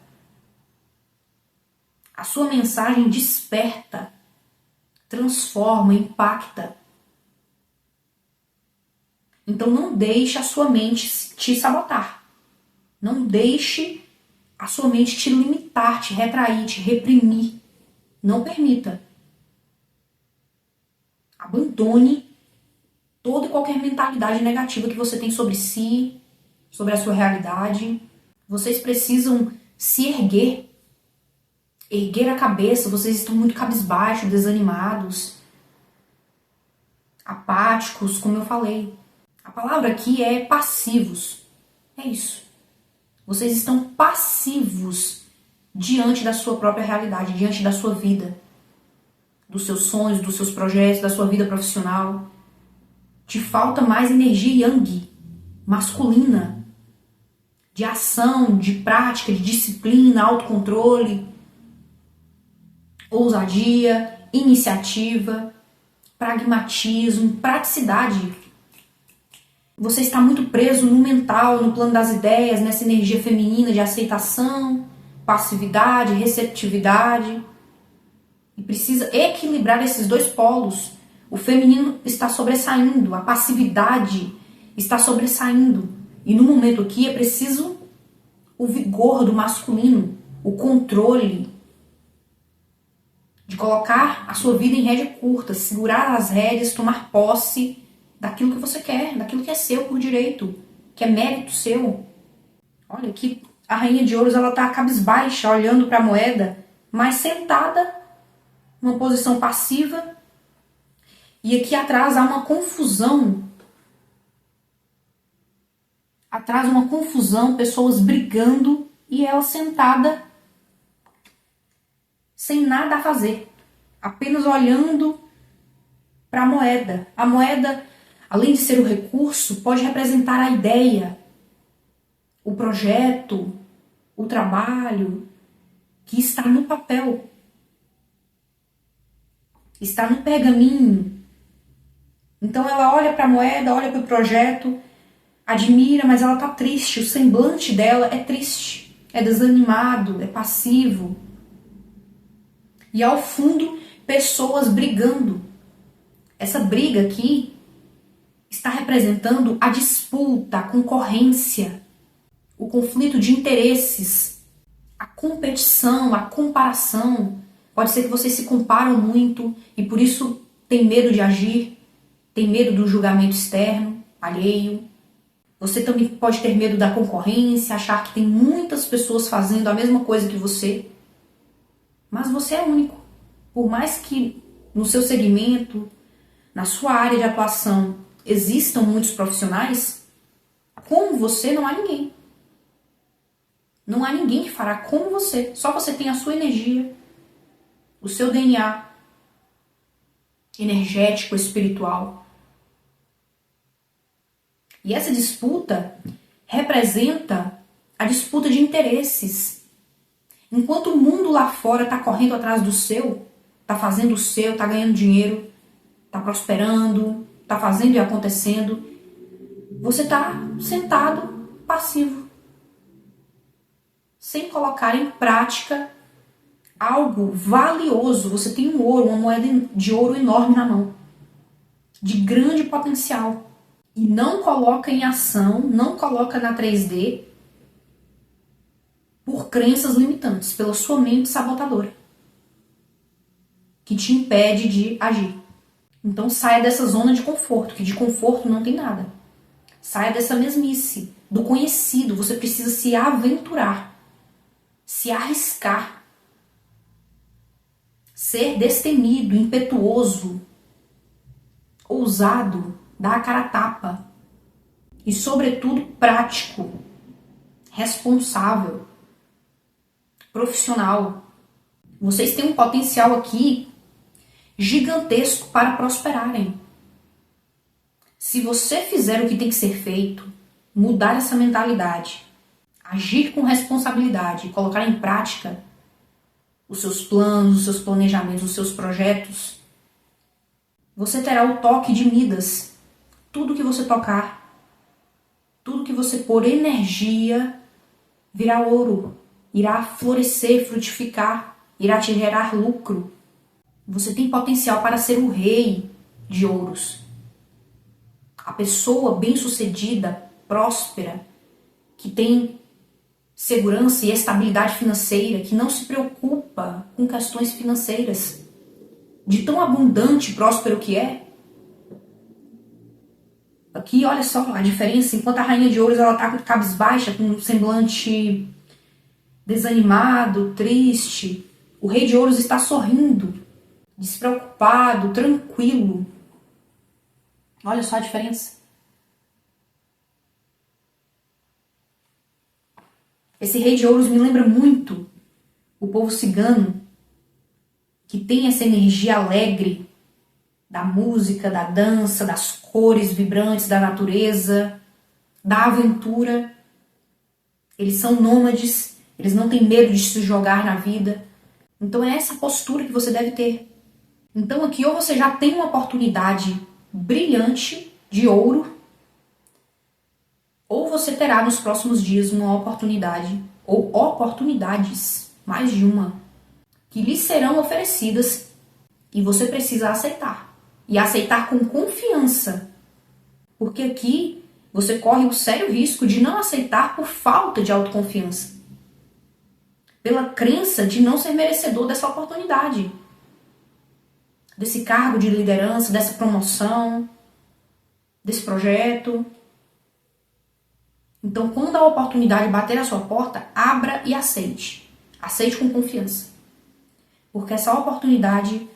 A sua mensagem desperta, transforma, impacta. Então não deixe a sua mente te sabotar. Não deixe a sua mente te limitar, te retrair, te reprimir. Não permita. Abandone toda e qualquer mentalidade negativa que você tem sobre si, sobre a sua realidade. Vocês precisam se erguer. Erguer a cabeça. Vocês estão muito cabisbaixos, desanimados, apáticos, como eu falei. A palavra aqui é passivos. É isso. Vocês estão passivos diante da sua própria realidade, diante da sua vida, dos seus sonhos, dos seus projetos, da sua vida profissional. Te falta mais energia yang, masculina, de ação, de prática, de disciplina, autocontrole, ousadia, iniciativa, pragmatismo, praticidade. Você está muito preso no mental, no plano das ideias, nessa energia feminina de aceitação, passividade, receptividade. E precisa equilibrar esses dois polos. O feminino está sobressaindo, a passividade está sobressaindo. E no momento aqui é preciso o vigor do masculino, o controle, de colocar a sua vida em rédea curta, segurar as rédeas, tomar posse daquilo que você quer, daquilo que é seu por direito, que é mérito seu. Olha aqui, a rainha de ouros, ela está cabisbaixa, olhando para a moeda, mas sentada, numa posição passiva. E aqui atrás há uma confusão. Atrás uma confusão, pessoas brigando e ela sentada, sem nada a fazer, apenas olhando para a moeda. A moeda, além de ser o recurso, pode representar a ideia, o projeto, o trabalho que está no papel, está no pergaminho. Então ela olha para a moeda, olha para o projeto, admira, mas ela está triste, o semblante dela é triste, é desanimado, é passivo. E ao fundo, pessoas brigando. Essa briga aqui está representando a disputa, a concorrência, o conflito de interesses, a competição, a comparação. Pode ser que vocês se comparam muito e por isso tem medo de agir, tem medo do julgamento externo, alheio. Você também pode ter medo da concorrência, achar que tem muitas pessoas fazendo a mesma coisa que você. Mas você é único. Por mais que no seu segmento, na sua área de atuação, existam muitos profissionais, como você não há ninguém. Não há ninguém que fará como você. Só você tem a sua energia, o seu DNA energético, espiritual. E essa disputa representa a disputa de interesses. Enquanto o mundo lá fora está correndo atrás do seu, está fazendo o seu, está ganhando dinheiro, está prosperando, está fazendo e acontecendo, você está sentado, passivo, sem colocar em prática algo valioso. Você tem um ouro, uma moeda de ouro enorme na mão, de grande potencial, e não coloca em ação, não coloca na 3D por crenças limitantes, pela sua mente sabotadora, que te impede de agir. Então saia dessa zona de conforto, que de conforto não tem nada. Saia dessa mesmice, do conhecido. Você precisa se aventurar, se arriscar. ser destemido, impetuoso, ousado, dar a cara a tapa e, sobretudo, prático, responsável, profissional. Vocês têm um potencial aqui gigantesco para prosperarem. Se você fizer o que tem que ser feito, mudar essa mentalidade, agir com responsabilidade e colocar em prática os seus planos, os seus planejamentos, os seus projetos, você terá o toque de Midas. Tudo que você tocar, tudo que você pôr energia, virá ouro, irá florescer, frutificar, irá te gerar lucro. Você tem potencial para ser o rei de ouros. A pessoa bem-sucedida, próspera, que tem segurança e estabilidade financeira, que não se preocupa com questões financeiras, de tão abundante e próspero que é. Aqui, olha só a diferença. Enquanto a rainha de ouros ela está cabisbaixa, com um semblante desanimado, triste, o rei de ouros está sorrindo, despreocupado, tranquilo. Olha só a diferença. Esse rei de ouros me lembra muito o povo cigano, que tem essa energia alegre da música, da dança, das cores vibrantes da natureza, da aventura. Eles são nômades, eles não têm medo de se jogar na vida. Então é essa postura que você deve ter. Então aqui ou você já tem uma oportunidade brilhante de ouro, ou você terá nos próximos dias uma oportunidade, ou oportunidades, mais de uma, que lhe serão oferecidas e você precisa aceitar. E aceitar com confiança. Porque aqui você corre o sério risco de não aceitar por falta de autoconfiança. Pela crença de não ser merecedor dessa oportunidade. Desse cargo de liderança, dessa promoção, desse projeto. Então, quando a oportunidade bater à sua porta, abra e aceite. Aceite com confiança. Porque essa oportunidade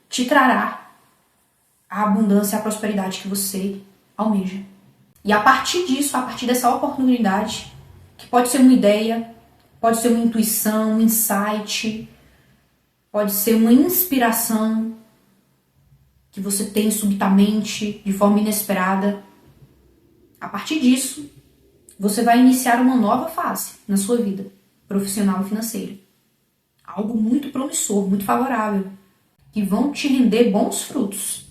te trará a abundância e a prosperidade que você almeja. E a partir disso, a partir dessa oportunidade, que pode ser uma ideia, pode ser uma intuição, um insight, pode ser uma inspiração que você tem subitamente, de forma inesperada. A partir disso, você vai iniciar uma nova fase na sua vida profissional e financeira. Algo muito promissor, muito favorável, que vão te render bons frutos.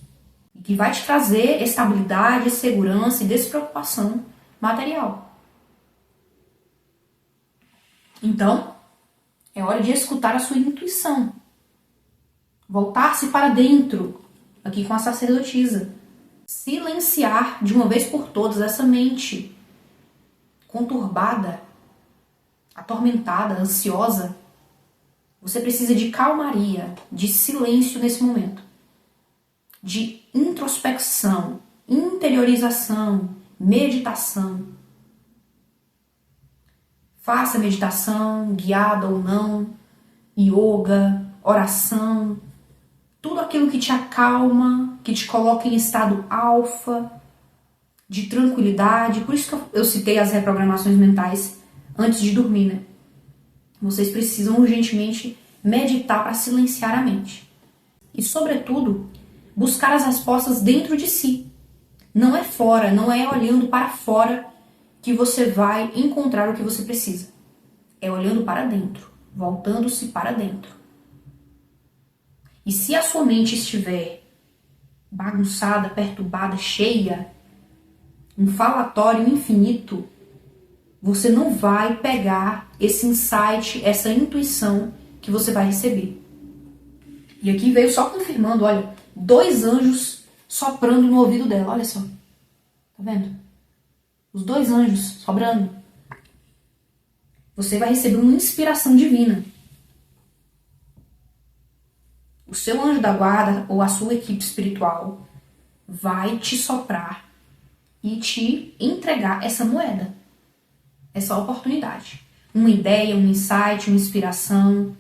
Que vai te trazer estabilidade, segurança e despreocupação material. Então, é hora de escutar a sua intuição. Voltar-se para dentro, aqui com a sacerdotisa. Silenciar de uma vez por todas essa mente conturbada, atormentada, ansiosa. Você precisa de calmaria, de silêncio nesse momento. De introspecção, interiorização, meditação. Faça meditação, guiada ou não, yoga, oração, tudo aquilo que te acalma, que te coloca em estado alfa, de tranquilidade. Por isso que eu citei as reprogramações mentais antes de dormir, né? Vocês precisam urgentemente meditar para silenciar a mente. E, sobretudo, buscar as respostas dentro de si. Não é fora, não é olhando para fora que você vai encontrar o que você precisa. É olhando para dentro, voltando-se para dentro. E se a sua mente estiver bagunçada, perturbada, cheia, um falatório infinito, você não vai pegar esse insight, essa intuição que você vai receber. E aqui veio só confirmando, olha, 2 anjos soprando no ouvido dela, olha só. Tá vendo? Os 2 anjos soprando. Você vai receber uma inspiração divina. O seu anjo da guarda ou a sua equipe espiritual vai te soprar e te entregar essa moeda, essa oportunidade. Uma ideia, um insight, uma inspiração,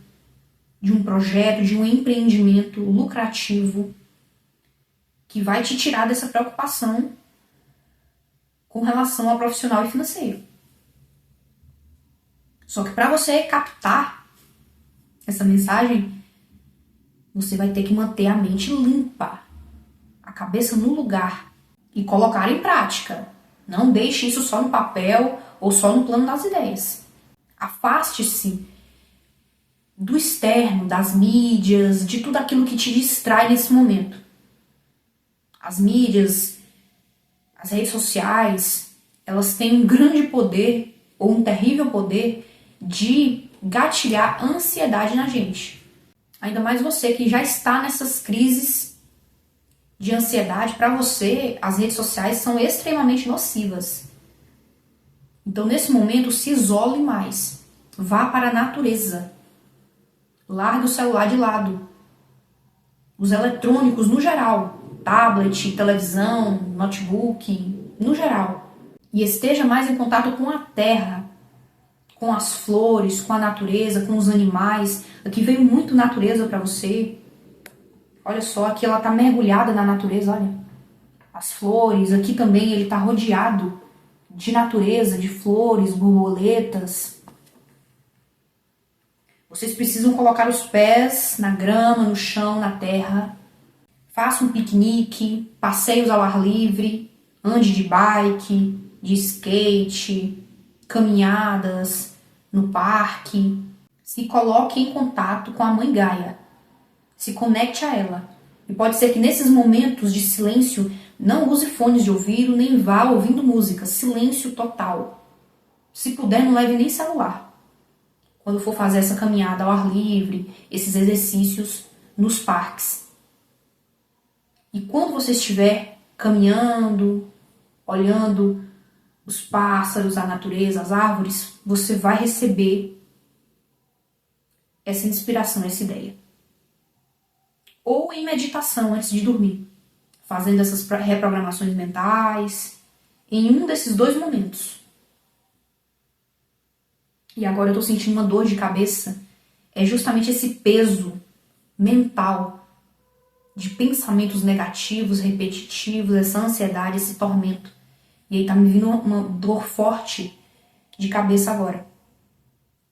de um projeto, de um empreendimento lucrativo que vai te tirar dessa preocupação com relação ao profissional e financeiro. Só que para você captar essa mensagem, você vai ter que manter a mente limpa, a cabeça no lugar e colocar em prática. Não deixe isso só no papel ou só no plano das ideias. Afaste-se do externo, das mídias, de tudo aquilo que te distrai nesse momento. As mídias, as redes sociais, elas têm um grande poder, ou um terrível poder, de gatilhar ansiedade na gente. Ainda mais você que já está nessas crises de ansiedade, para você as redes sociais são extremamente nocivas. Então nesse momento se isole mais. Vá para a natureza. Largue o celular de lado. Os eletrônicos no geral, tablet, televisão, notebook, no geral. E esteja mais em contato com a terra, com as flores, com a natureza, com os animais. Aqui veio muito natureza para você. Olha só, aqui ela está mergulhada na natureza, olha. As flores, aqui também ele está rodeado de natureza, de flores, borboletas. Vocês precisam colocar os pés na grama, no chão, na terra. Faça um piquenique, passeios ao ar livre, ande de bike, de skate, caminhadas no parque. Se coloque em contato com a Mãe Gaia. Se conecte a ela. E pode ser que nesses momentos de silêncio não use fones de ouvido, nem vá ouvindo música. Silêncio total. Se puder, não leve nem celular. Quando for fazer essa caminhada ao ar livre, esses exercícios nos parques. E quando você estiver caminhando, olhando os pássaros, a natureza, as árvores, você vai receber essa inspiração, essa ideia. Ou em meditação antes de dormir, fazendo essas reprogramações mentais, em um desses dois momentos. E agora eu tô sentindo uma dor de cabeça, é justamente esse peso mental de pensamentos negativos, repetitivos, essa ansiedade, esse tormento. E aí tá me vindo uma dor forte de cabeça agora.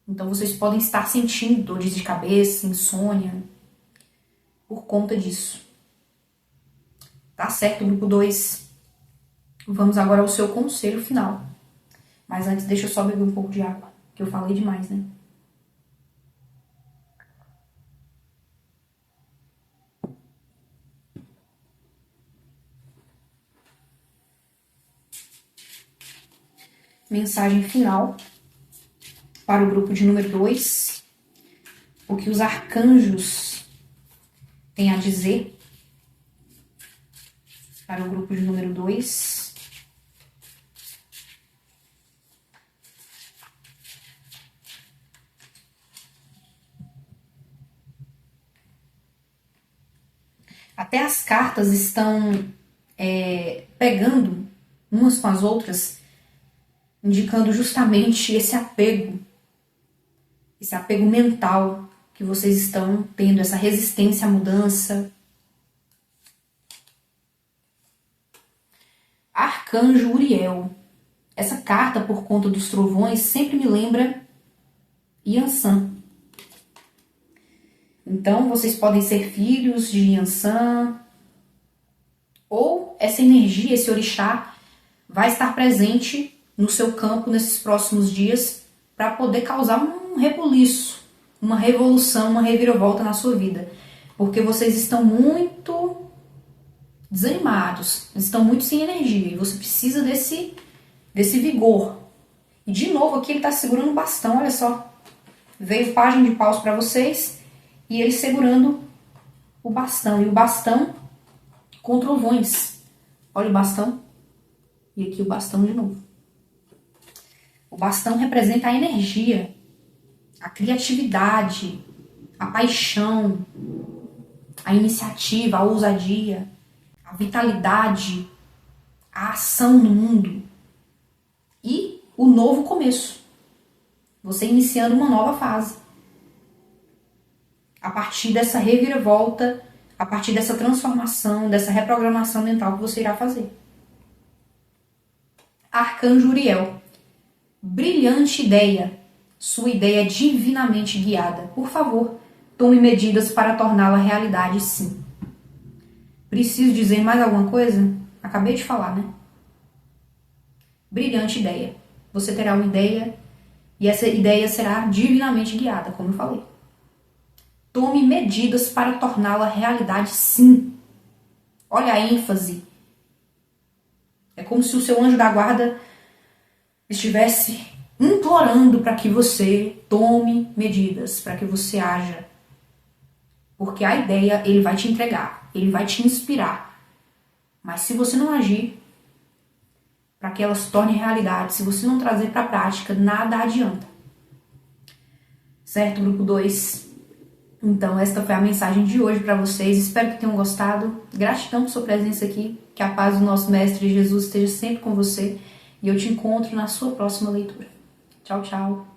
Então vocês podem estar sentindo dores de cabeça, insônia, por conta disso. Tá certo, grupo 2? Vamos agora ao seu conselho final. Mas antes, deixa eu só beber um pouco de água, que eu falei demais, né? Mensagem final para o grupo de número 2. O que os arcanjos têm a dizer para o grupo de número 2. Até as cartas estão pegando umas com as outras, indicando justamente esse apego mental que vocês estão tendo, essa resistência à mudança. Arcanjo Uriel. Essa carta, por conta dos trovões, sempre me lembra Yansan. Então, vocês podem ser filhos de Yansan, ou essa energia, esse orixá, vai estar presente no seu campo nesses próximos dias para poder causar um rebuliço, uma revolução, uma reviravolta na sua vida. Porque vocês estão muito desanimados, estão muito sem energia e você precisa desse vigor. E de novo aqui ele está segurando um bastão, olha só. Veio página de paus para vocês e ele segurando o bastão. E o bastão com trovões. Olha o bastão. E aqui o bastão de novo. O bastão representa a energia, a criatividade, a paixão, a iniciativa, a ousadia, a vitalidade, a ação no mundo e o novo começo. Você iniciando uma nova fase. a partir dessa reviravolta, a partir dessa transformação, dessa reprogramação mental que você irá fazer. Arcanjo Uriel. Brilhante ideia. Sua ideia é divinamente guiada. Por favor, tome medidas para torná-la realidade, sim. Preciso dizer mais alguma coisa? Acabei de falar, né? Brilhante ideia. Você terá uma ideia e essa ideia será divinamente guiada, como eu falei. Tome medidas para torná-la realidade, sim. Olha a ênfase. É como se o seu anjo da guarda estivesse implorando para que você tome medidas, para que você haja. Porque a ideia ele vai te entregar, ele vai te inspirar. Mas se você não agir para que ela se torne realidade, se você não trazer para a prática, nada adianta. Certo, grupo 2? Então, esta foi a mensagem de hoje para vocês. Espero que tenham gostado. Gratidão por sua presença aqui. Que a paz do nosso Mestre Jesus esteja sempre com você. E eu te encontro na sua próxima leitura. Tchau, tchau.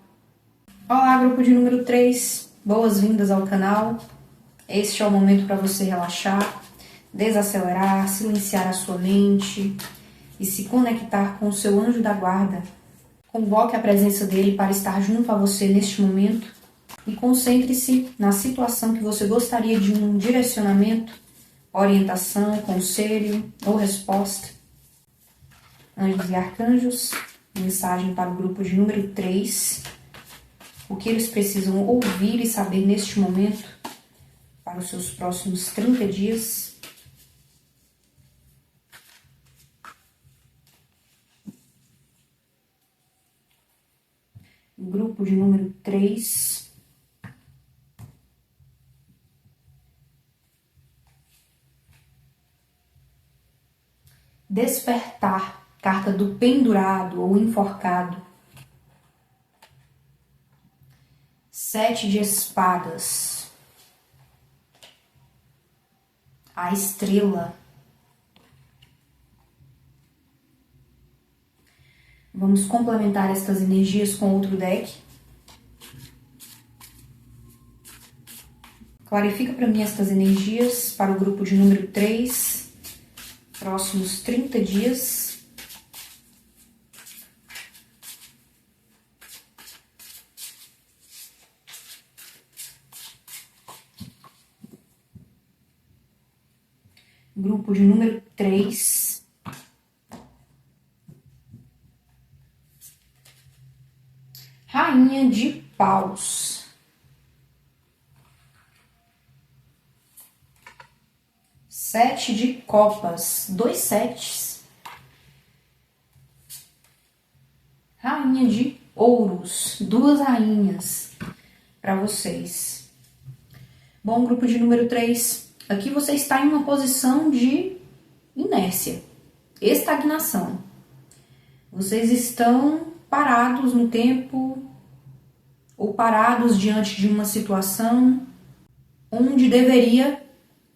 Olá, grupo de número 3. Boas-vindas ao canal. Este é o momento para você relaxar, desacelerar, silenciar a sua mente e se conectar com o seu anjo da guarda. Convoque a presença dele para estar junto a você neste momento e concentre-se na situação que você gostaria de um direcionamento, orientação, conselho ou resposta. Anjos e arcanjos, mensagem para o grupo de número 3. O que eles precisam ouvir e saber neste momento para os seus próximos 30 dias. Grupo de número 3. Despertar, carta do pendurado ou enforcado. 7 de espadas. A estrela. Vamos complementar estas energias com outro deck. Clarifica para mim estas energias para o grupo de número 3, próximos 30 dias. Grupo de número 3. Rainha de paus. 7 de copas. 2 setes. Rainha de ouros. 2 rainhas para vocês. Bom, grupo de número 3. Aqui você está em uma posição de inércia, estagnação. Vocês estão parados no tempo ou parados diante de uma situação onde deveria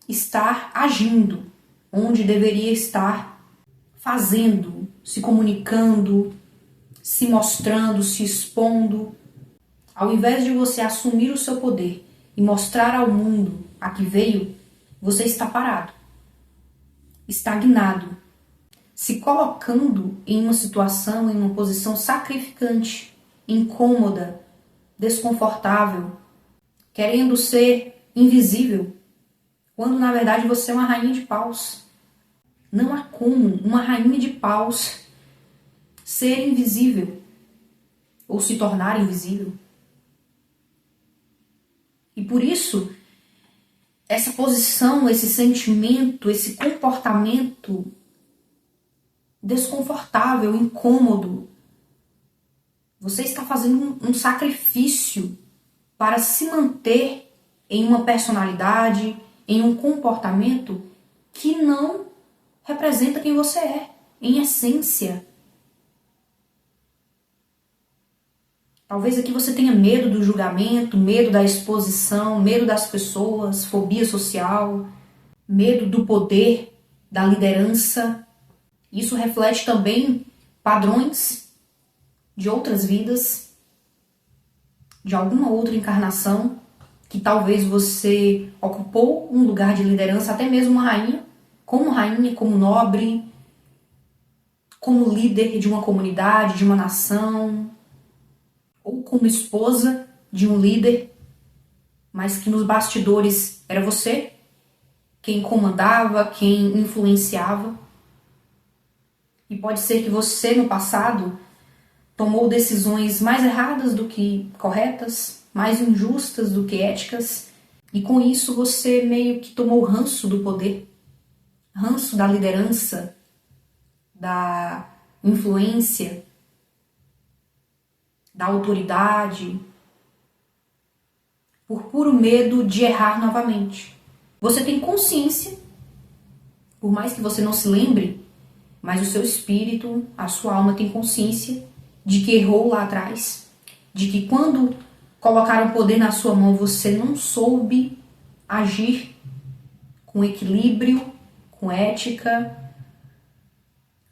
estar agindo, onde deveria estar fazendo, se comunicando, se mostrando, se expondo. Ao invés de você assumir o seu poder e mostrar ao mundo a que veio, você está parado, estagnado, se colocando em uma situação, em uma posição sacrificante, incômoda, desconfortável, querendo ser invisível, quando na verdade você é uma rainha de paus. Não há como uma rainha de paus ser invisível ou se tornar invisível. E por isso, essa posição, esse sentimento, esse comportamento desconfortável, incômodo, você está fazendo um sacrifício para se manter em uma personalidade, em um comportamento que não representa quem você é, em essência. Talvez aqui você tenha medo do julgamento, medo da exposição, medo das pessoas, fobia social, medo do poder, da liderança. Isso reflete também padrões de outras vidas, de alguma outra encarnação, que talvez você ocupou um lugar de liderança, até mesmo uma rainha, como nobre, como líder de uma comunidade, de uma nação, ou como esposa de um líder, mas que nos bastidores era você quem comandava, quem influenciava. E pode ser que você, no passado, tomou decisões mais erradas do que corretas, mais injustas do que éticas, e com isso você meio que tomou ranço do poder, ranço da liderança, da influência, da autoridade, por puro medo de errar novamente. Você tem consciência, por mais que você não se lembre, mas o seu espírito, a sua alma tem consciência de que errou lá atrás, de que quando colocaram poder na sua mão você não soube agir com equilíbrio, com ética,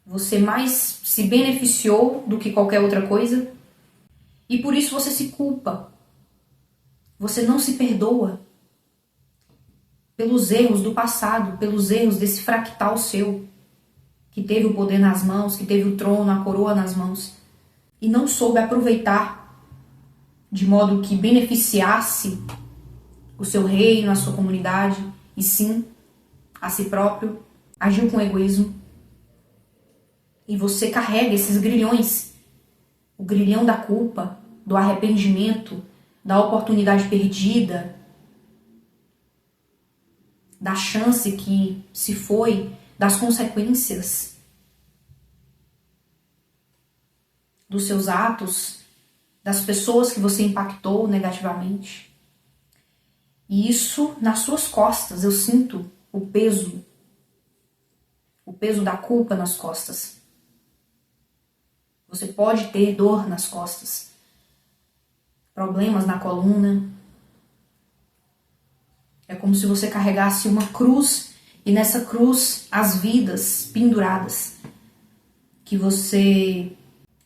você mais se beneficiou do que qualquer outra coisa e por isso você se culpa, você não se perdoa pelos erros do passado, pelos erros desse fractal seu, que teve o poder nas mãos, que teve o trono, a coroa nas mãos, e não soube aproveitar de modo que beneficiasse o seu reino, a sua comunidade, e sim a si próprio, agiu com egoísmo. E você carrega esses grilhões, o grilhão da culpa, do arrependimento, da oportunidade perdida, da chance que se foi, das consequências dos seus atos, das pessoas que você impactou negativamente. E isso nas suas costas, eu sinto o peso da culpa nas costas. Você pode ter dor nas costas, problemas na coluna. É como se você carregasse uma cruz e nessa cruz as vidas penduradas que você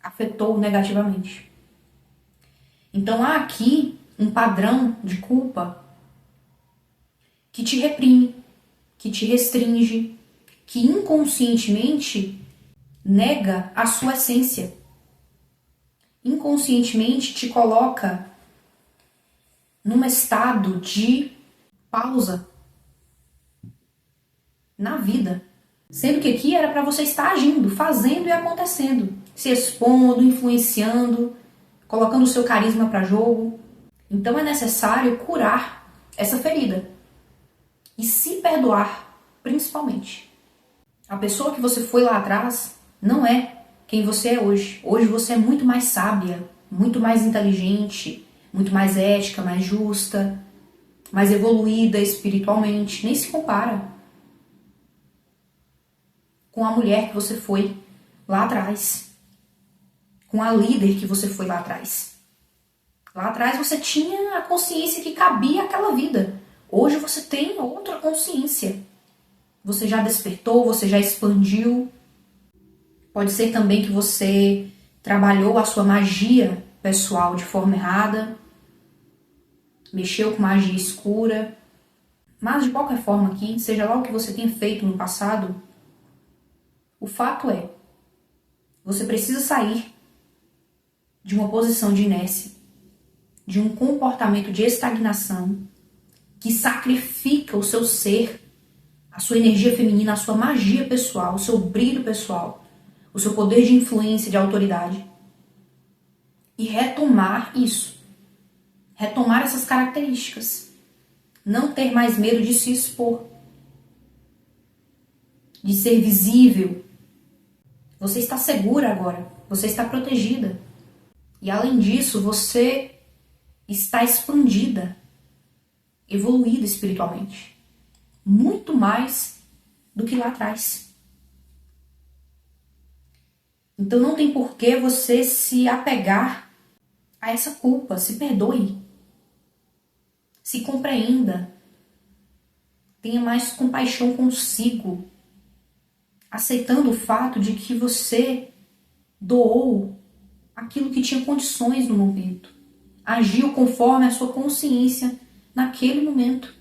afetou negativamente. Então há aqui um padrão de culpa que te reprime, que te restringe, que inconscientemente nega a sua essência. Inconscientemente te coloca num estado de pausa na vida. Sendo que aqui era para você estar agindo, fazendo e acontecendo, se expondo, influenciando, colocando o seu carisma para jogo. Então é necessário curar essa ferida e se perdoar, principalmente. A pessoa que você foi lá atrás não é quem você é hoje. Hoje você é muito mais sábia, muito mais inteligente, muito mais ética, mais justa, mais evoluída espiritualmente. Nem se compara com a mulher que você foi lá atrás, com a líder que você foi lá atrás. Lá atrás você tinha a consciência que cabia aquela vida. Hoje você tem outra consciência. Você já despertou, você já expandiu. Pode ser também que você trabalhou a sua magia pessoal de forma errada, mexeu com magia escura. Mas de qualquer forma aqui, seja lá o que você tenha feito no passado, o fato é, você precisa sair de uma posição de inércia, de um comportamento de estagnação que sacrifica o seu ser, a sua energia feminina, a sua magia pessoal, o seu brilho pessoal, o seu poder de influência, de autoridade. E retomar isso. Retomar essas características. Não ter mais medo de se expor. De ser visível. Você está segura agora. Você está protegida. E além disso, você está expandida. Evoluída espiritualmente. Muito mais do que lá atrás. Então não tem por que você se apegar a essa culpa. Se perdoe. Se compreenda. Tenha mais compaixão consigo. Aceitando o fato de que você doou aquilo que tinha condições no momento. Agiu conforme a sua consciência naquele momento.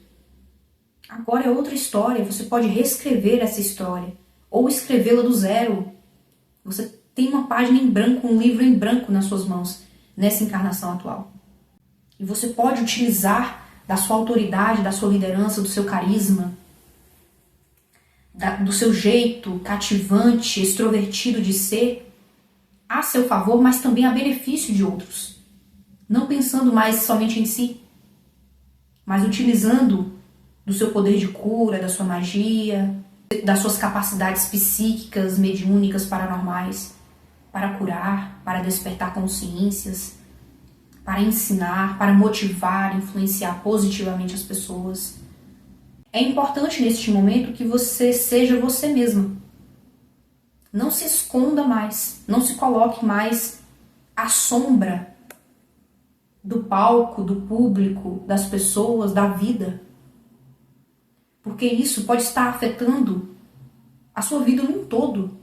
Agora é outra história, você pode reescrever essa história ou escrevê-la do zero. Você tem uma página em branco, um livro em branco nas suas mãos nessa encarnação atual. E você pode utilizar da sua autoridade, da sua liderança, do seu carisma, do seu jeito cativante, extrovertido de ser, a seu favor, mas também a benefício de outros. Não pensando mais somente em si, mas utilizando do seu poder de cura, da sua magia, das suas capacidades psíquicas, mediúnicas, paranormais, para curar, para despertar consciências, para ensinar, para motivar, influenciar positivamente as pessoas. É importante neste momento que você seja você mesma. Não se esconda mais, não se coloque mais à sombra do palco, do público, das pessoas, da vida. Porque isso pode estar afetando a sua vida num todo,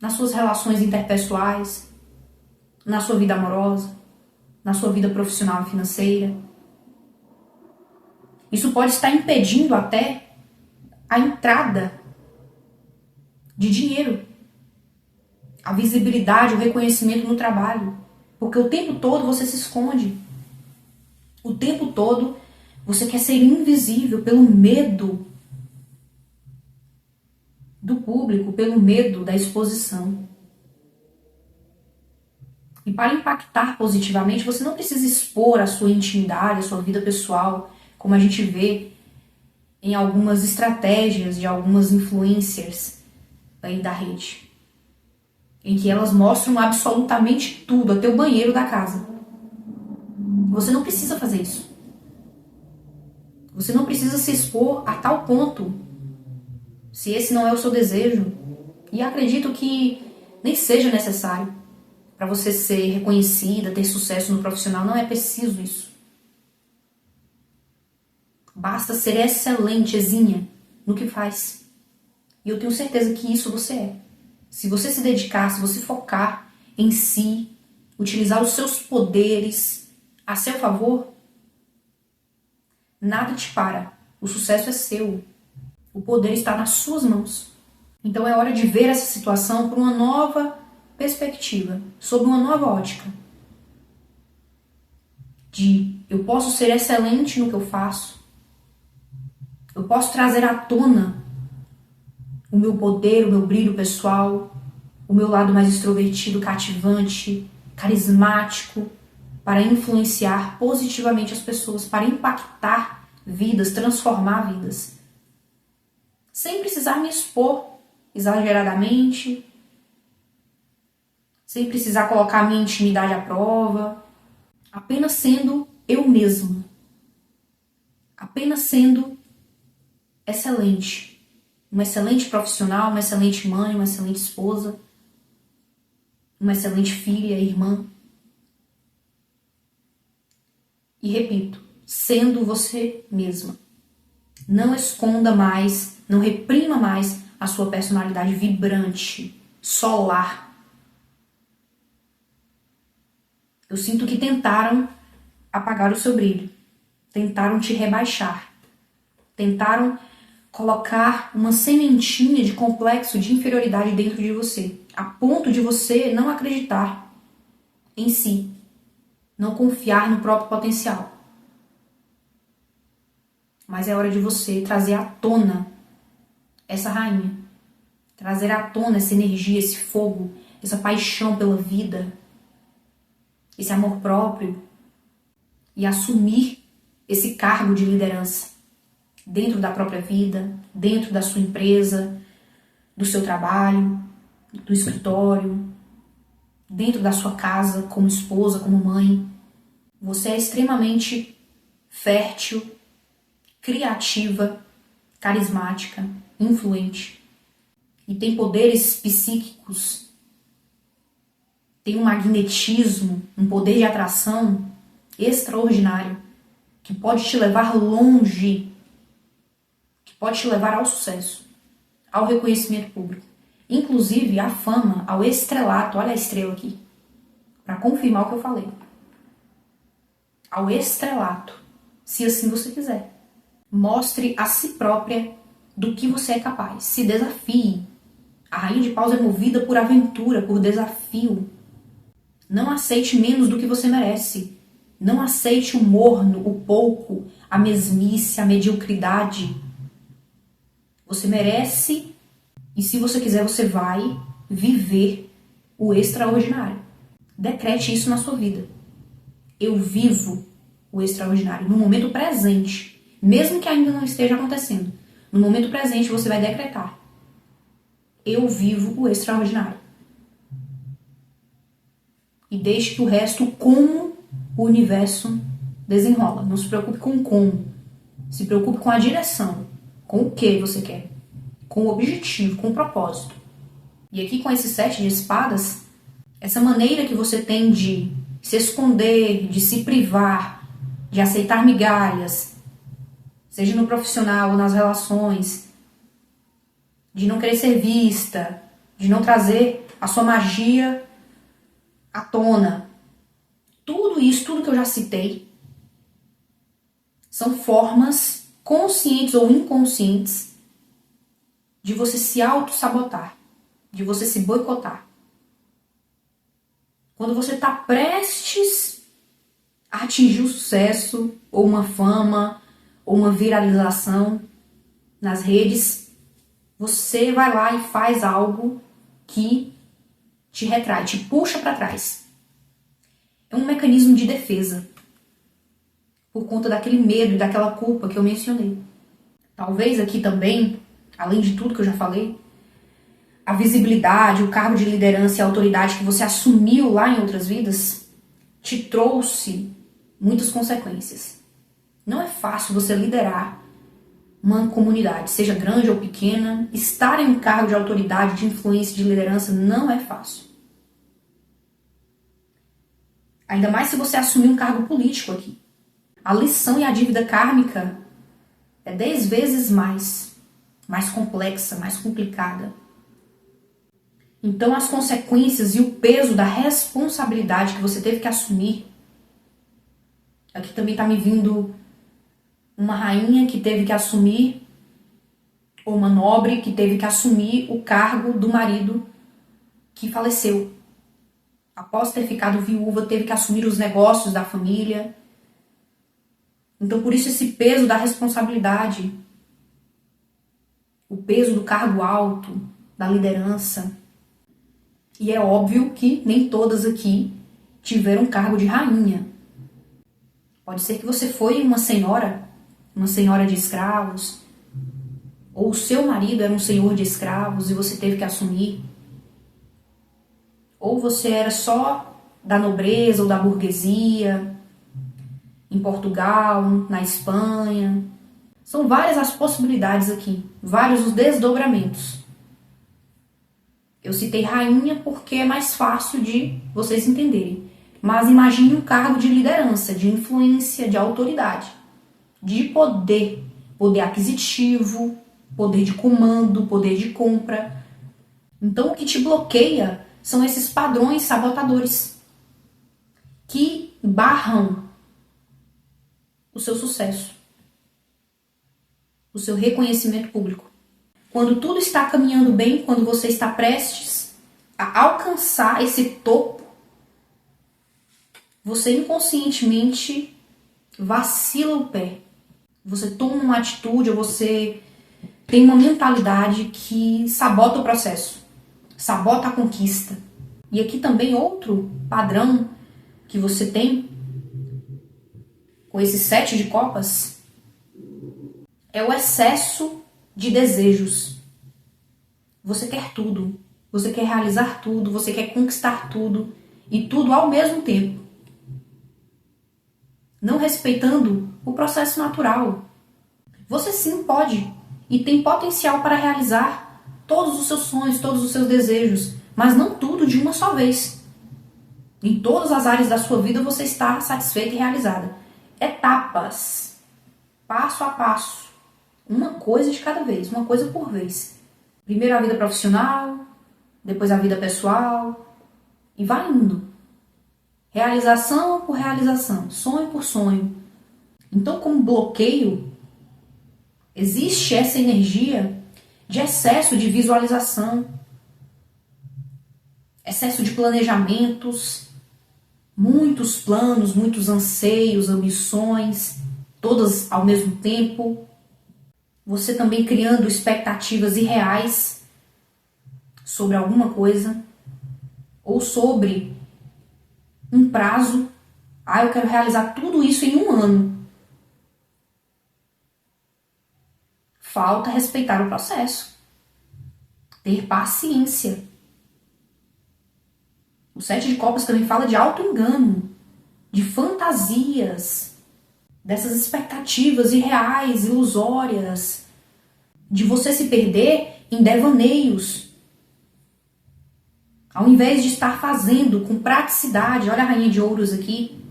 nas suas relações interpessoais, na sua vida amorosa, na sua vida profissional e financeira. Isso pode estar impedindo até a entrada de dinheiro, a visibilidade, o reconhecimento no trabalho. Porque o tempo todo você se esconde. O tempo todo você quer ser invisível pelo medo do público, pelo medo da exposição. E para impactar positivamente, você não precisa expor a sua intimidade, a sua vida pessoal, como a gente vê em algumas estratégias de algumas influencers aí da rede, em que elas mostram absolutamente tudo, até o banheiro da casa. Você não precisa fazer isso. Você não precisa se expor a tal ponto, se esse não é o seu desejo. E acredito que nem seja necessário para você ser reconhecida, ter sucesso no profissional. Não é preciso isso. Basta ser excelentezinha no que faz. E eu tenho certeza que isso você é. Se você se dedicar, se você focar em si, utilizar os seus poderes a seu favor, nada te para. O sucesso é seu. O poder está nas suas mãos. Então é hora de ver essa situação por uma nova perspectiva, sob uma nova ótica. Eu posso ser excelente no que eu faço. Eu posso trazer à tona o meu poder, o meu brilho pessoal, o meu lado mais extrovertido, cativante, carismático, para influenciar positivamente as pessoas, para impactar vidas, transformar vidas. Sem precisar me expor exageradamente, sem precisar colocar a minha intimidade à prova, apenas sendo eu mesma, apenas sendo excelente. Uma excelente profissional, uma excelente mãe, uma excelente esposa, uma excelente filha, irmã. E repito, sendo você mesma. Não esconda mais, não reprima mais a sua personalidade vibrante, solar. Eu sinto que tentaram apagar o seu brilho, tentaram te rebaixar, tentaram colocar uma sementinha de complexo de inferioridade dentro de você, a ponto de você não acreditar em si, não confiar no próprio potencial. Mas é hora de você trazer à tona essa rainha, trazer à tona essa energia, esse fogo, essa paixão pela vida, esse amor próprio e assumir esse cargo de liderança dentro da própria vida, dentro da sua empresa, do seu trabalho, do escritório, dentro da sua casa, como esposa, como mãe. Você é extremamente fértil, criativa, carismática, influente e tem poderes psíquicos, tem um magnetismo, um poder de atração extraordinário que pode te levar longe, que pode te levar ao sucesso, ao reconhecimento público, inclusive à fama, ao estrelato. Olha a estrela aqui, para confirmar o que eu falei. Ao estrelato. se assim você quiser. Mostre a si própria do que você é capaz. Se desafie. A Rainha de Paus é movida por aventura, por desafio. Não aceite menos do que você merece. Não aceite o morno, o pouco, a mesmice, a mediocridade. Você merece, e se você quiser, você vai viver o extraordinário. Decrete isso na sua vida. Eu vivo o extraordinário no momento presente, mesmo que ainda não esteja acontecendo. No momento presente você vai decretar: eu vivo o extraordinário. E deixe que o resto, como o universo desenrola. Não se preocupe com como. Se preocupe com a direção. Com o que você quer. Com o objetivo, com o propósito. E aqui com esse 7 de espadas, essa maneira que você tem de se esconder, de se privar, de aceitar migalhas, seja no profissional ou nas relações, de não querer ser vista, de não trazer a sua magia à tona. Tudo isso, tudo que eu já citei, são formas conscientes ou inconscientes de você se auto-sabotar, de você se boicotar. Quando você está prestes a atingir o sucesso, ou uma fama, ou uma viralização nas redes, você vai lá e faz algo que te retrai, te puxa para trás. É um mecanismo de defesa, por conta daquele medo e daquela culpa que eu mencionei. Talvez aqui também, além de tudo que eu já falei, a visibilidade, o cargo de liderança e a autoridade que você assumiu lá em outras vidas te trouxe muitas consequências. Não é fácil você liderar uma comunidade, seja grande ou pequena. Estar em um cargo de autoridade, de influência, de liderança não é fácil. Ainda mais se você assumir um cargo político aqui. A lição e a dívida kármica é 10 vezes mais complexa, mais complicada. Então as consequências e o peso da responsabilidade que você teve que assumir. Aqui também está me vindo uma rainha que teve que assumir, ou uma nobre que teve que assumir o cargo do marido que faleceu. Após ter ficado viúva, teve que assumir os negócios da família. Então por isso esse peso da responsabilidade, o peso do cargo alto, da liderança. E é óbvio que nem todas aqui tiveram cargo de rainha. Pode ser que você foi uma senhora de escravos, ou o seu marido era um senhor de escravos e você teve que assumir. Ou você era só da nobreza ou da burguesia, em Portugal, na Espanha. São várias as possibilidades aqui, vários os desdobramentos. Eu citei rainha porque é mais fácil de vocês entenderem. Mas imagine um cargo de liderança, de influência, de autoridade, de poder. Poder aquisitivo, poder de comando, poder de compra. Então o que te bloqueia são esses padrões sabotadores que barram o seu sucesso, o seu reconhecimento público. Quando tudo está caminhando bem, quando você está prestes a alcançar esse topo, você inconscientemente vacila o pé. Você toma uma atitude ou você tem uma mentalidade que sabota o processo, sabota a conquista. E aqui também outro padrão que você tem com esse 7 de copas é o excesso de desejos. Você quer tudo, você quer realizar tudo, você quer conquistar tudo e tudo ao mesmo tempo, não respeitando o processo natural. Você sim pode e tem potencial para realizar todos os seus sonhos, todos os seus desejos, mas não tudo de uma só vez. Em todas as áreas da sua vida você está satisfeita e realizada. Etapas, passo a passo. Uma coisa de cada vez, uma coisa por vez. Primeiro a vida profissional, depois a vida pessoal, e vai indo. Realização por realização, sonho por sonho. Então, como bloqueio, existe essa energia de excesso de visualização, excesso de planejamentos, muitos planos, muitos anseios, ambições, todas ao mesmo tempo. Você também criando expectativas irreais sobre alguma coisa ou sobre um prazo. Eu quero realizar tudo isso em um ano. Falta respeitar o processo. Ter paciência. O 7 de copas também fala de auto-engano, de fantasias, dessas expectativas irreais, ilusórias, de você se perder em devaneios, ao invés de estar fazendo com praticidade. Olha a rainha de ouros aqui.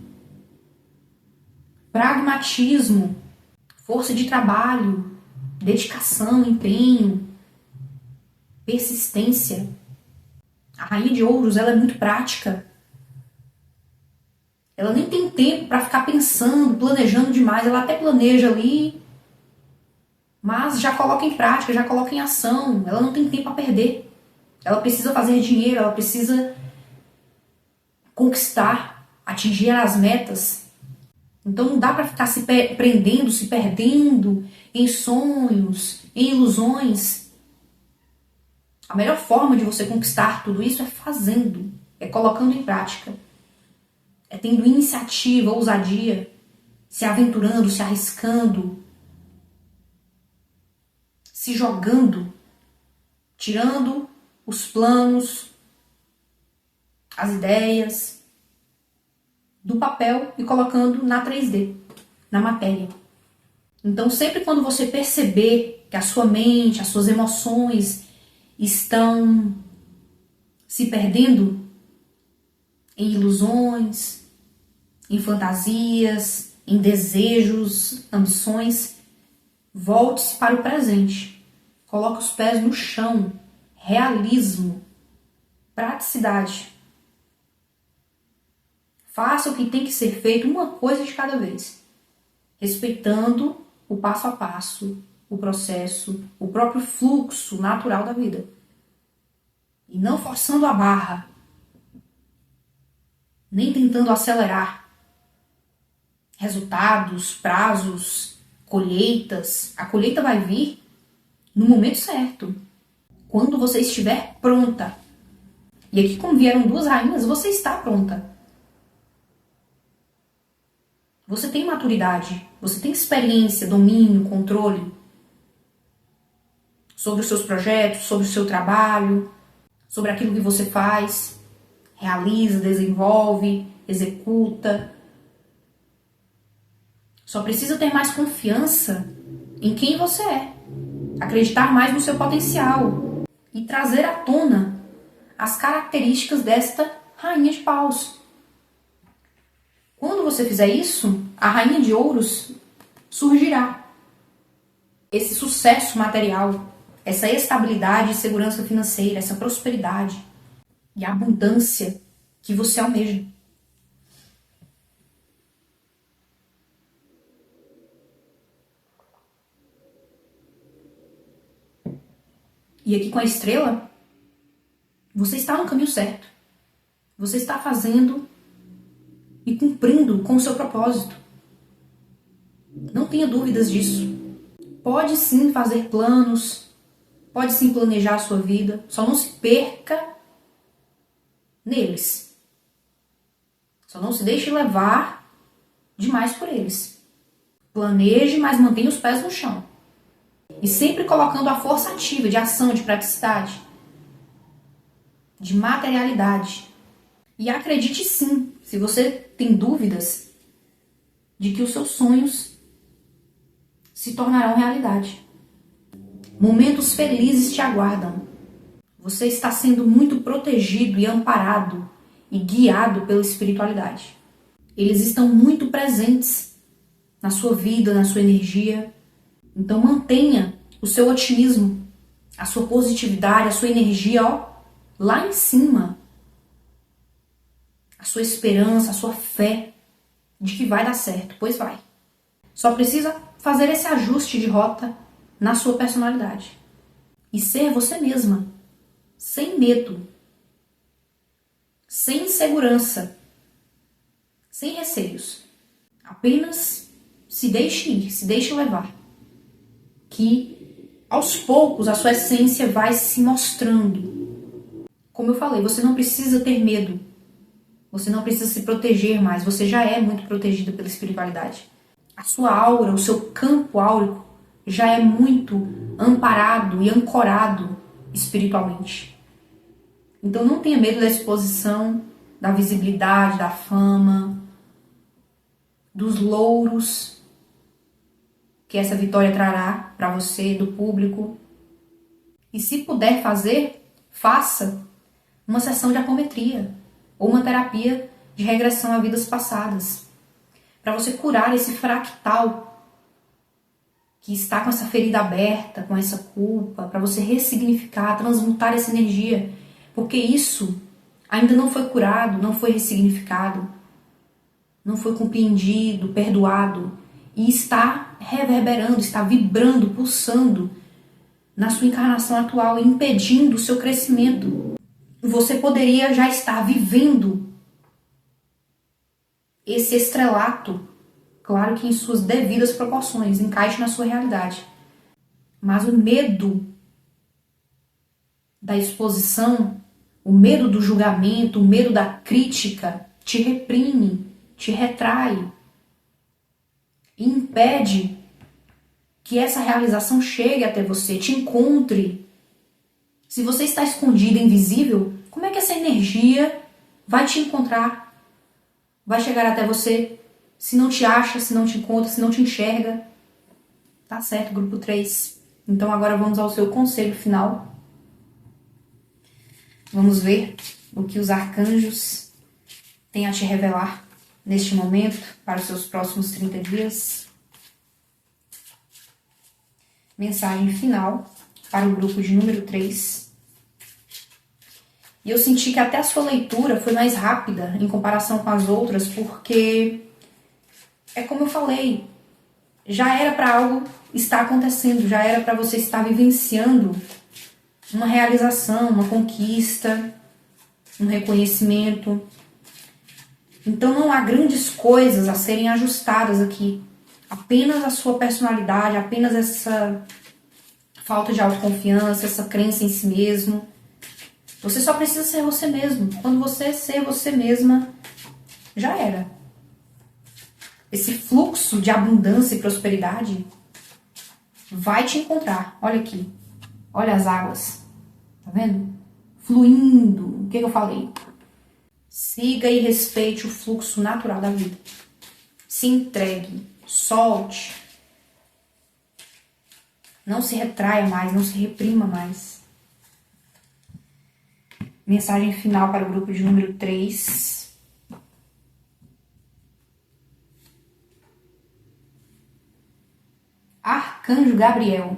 Pragmatismo, força de trabalho, dedicação, empenho, persistência. A rainha de ouros, ela é muito prática. Ela nem tem tempo para ficar pensando, planejando demais. Ela até planeja ali, mas já coloca em prática, já coloca em ação. Ela não tem tempo a perder. Ela precisa fazer dinheiro, ela precisa conquistar, atingir as metas. Então não dá para ficar se prendendo, se perdendo em sonhos, em ilusões. A melhor forma de você conquistar tudo isso é fazendo, é colocando em prática. É tendo iniciativa, ousadia, se aventurando, se arriscando, se jogando, tirando os planos, as ideias do papel e colocando na 3D, na matéria. Então, sempre quando você perceber que a sua mente, as suas emoções estão se perdendo em ilusões, em fantasias, em desejos, ambições, volte-se para o presente. Coloque os pés no chão. Realismo, praticidade. Faça o que tem que ser feito, uma coisa de cada vez, respeitando o passo a passo, o processo, o próprio fluxo natural da vida. E não forçando a barra, nem tentando acelerar resultados, prazos, colheitas. A colheita vai vir no momento certo, quando você estiver pronta. E aqui, como vieram duas rainhas, você está pronta. Você tem maturidade, você tem experiência, domínio, controle sobre os seus projetos, sobre o seu trabalho, sobre aquilo que você faz, realiza, desenvolve, executa. Só precisa ter mais confiança em quem você é, acreditar mais no seu potencial e trazer à tona as características desta rainha de paus. Quando você fizer isso, a rainha de ouros surgirá. Esse sucesso material, essa estabilidade e segurança financeira, essa prosperidade e abundância que você almeja. E aqui com a estrela, você está no caminho certo. Você está fazendo e cumprindo com o seu propósito. Não tenha dúvidas disso. Pode sim fazer planos, pode sim planejar a sua vida, só não se perca neles. Só não se deixe levar demais por eles. Planeje, mas mantenha os pés no chão. E sempre colocando a força ativa de ação, de praticidade, de materialidade. E acredite sim, se você tem dúvidas, de que os seus sonhos se tornarão realidade. Momentos felizes te aguardam. Você está sendo muito protegido e amparado e guiado pela espiritualidade. Eles estão muito presentes na sua vida, na sua energia. Então mantenha o seu otimismo, a sua positividade, a sua energia, lá em cima. A sua esperança, a sua fé de que vai dar certo, pois vai. Só precisa fazer esse ajuste de rota na sua personalidade. E ser você mesma, sem medo, sem insegurança, sem receios. Apenas se deixe ir, se deixe levar. Que aos poucos a sua essência vai se mostrando. Como eu falei, você não precisa ter medo. Você não precisa se proteger mais. Você já é muito protegida pela espiritualidade. A sua aura, o seu campo áurico já é muito amparado e ancorado espiritualmente. Então não tenha medo da exposição, da visibilidade, da fama, dos louros que essa vitória trará para você, do público. E se puder fazer, faça uma sessão de apometria ou uma terapia de regressão a vidas passadas, para você curar esse fractal que está com essa ferida aberta, com essa culpa, para você ressignificar, transmutar essa energia, porque isso ainda não foi curado, não foi ressignificado, não foi compreendido, perdoado, e está reverberando, está vibrando, pulsando na sua encarnação atual, impedindo o seu crescimento. Você poderia já estar vivendo esse estrelato, claro que em suas devidas proporções, encaixe na sua realidade. Mas o medo da exposição, o medo do julgamento, o medo da crítica te reprime, te retrai e impede que essa realização chegue até você, te encontre. Se você está escondido, invisível, como é que essa energia vai te encontrar? Vai chegar até você se não te acha, se não te encontra, se não te enxerga? Tá certo, grupo 3. Então agora vamos ao seu conselho final. Vamos ver o que os arcanjos têm a te revelar neste momento, para os seus próximos 30 dias. Mensagem final para o grupo de número 3. E eu senti que até a sua leitura foi mais rápida em comparação com as outras, porque é como eu falei, já era para algo estar acontecendo, já era para você estar vivenciando uma realização, uma conquista, um reconhecimento. Então não há grandes coisas a serem ajustadas aqui. Apenas a sua personalidade, apenas essa falta de autoconfiança, essa crença em si mesmo. Você só precisa ser você mesmo. Quando você ser você mesma, já era. Esse fluxo de abundância e prosperidade vai te encontrar. Olha aqui. Olha as águas. Tá vendo? Fluindo. O que eu falei? Siga e respeite o fluxo natural da vida. Se entregue. Solte. Não se retraia mais. Não se reprima mais. Mensagem final para o grupo de número 3. Arcanjo Gabriel.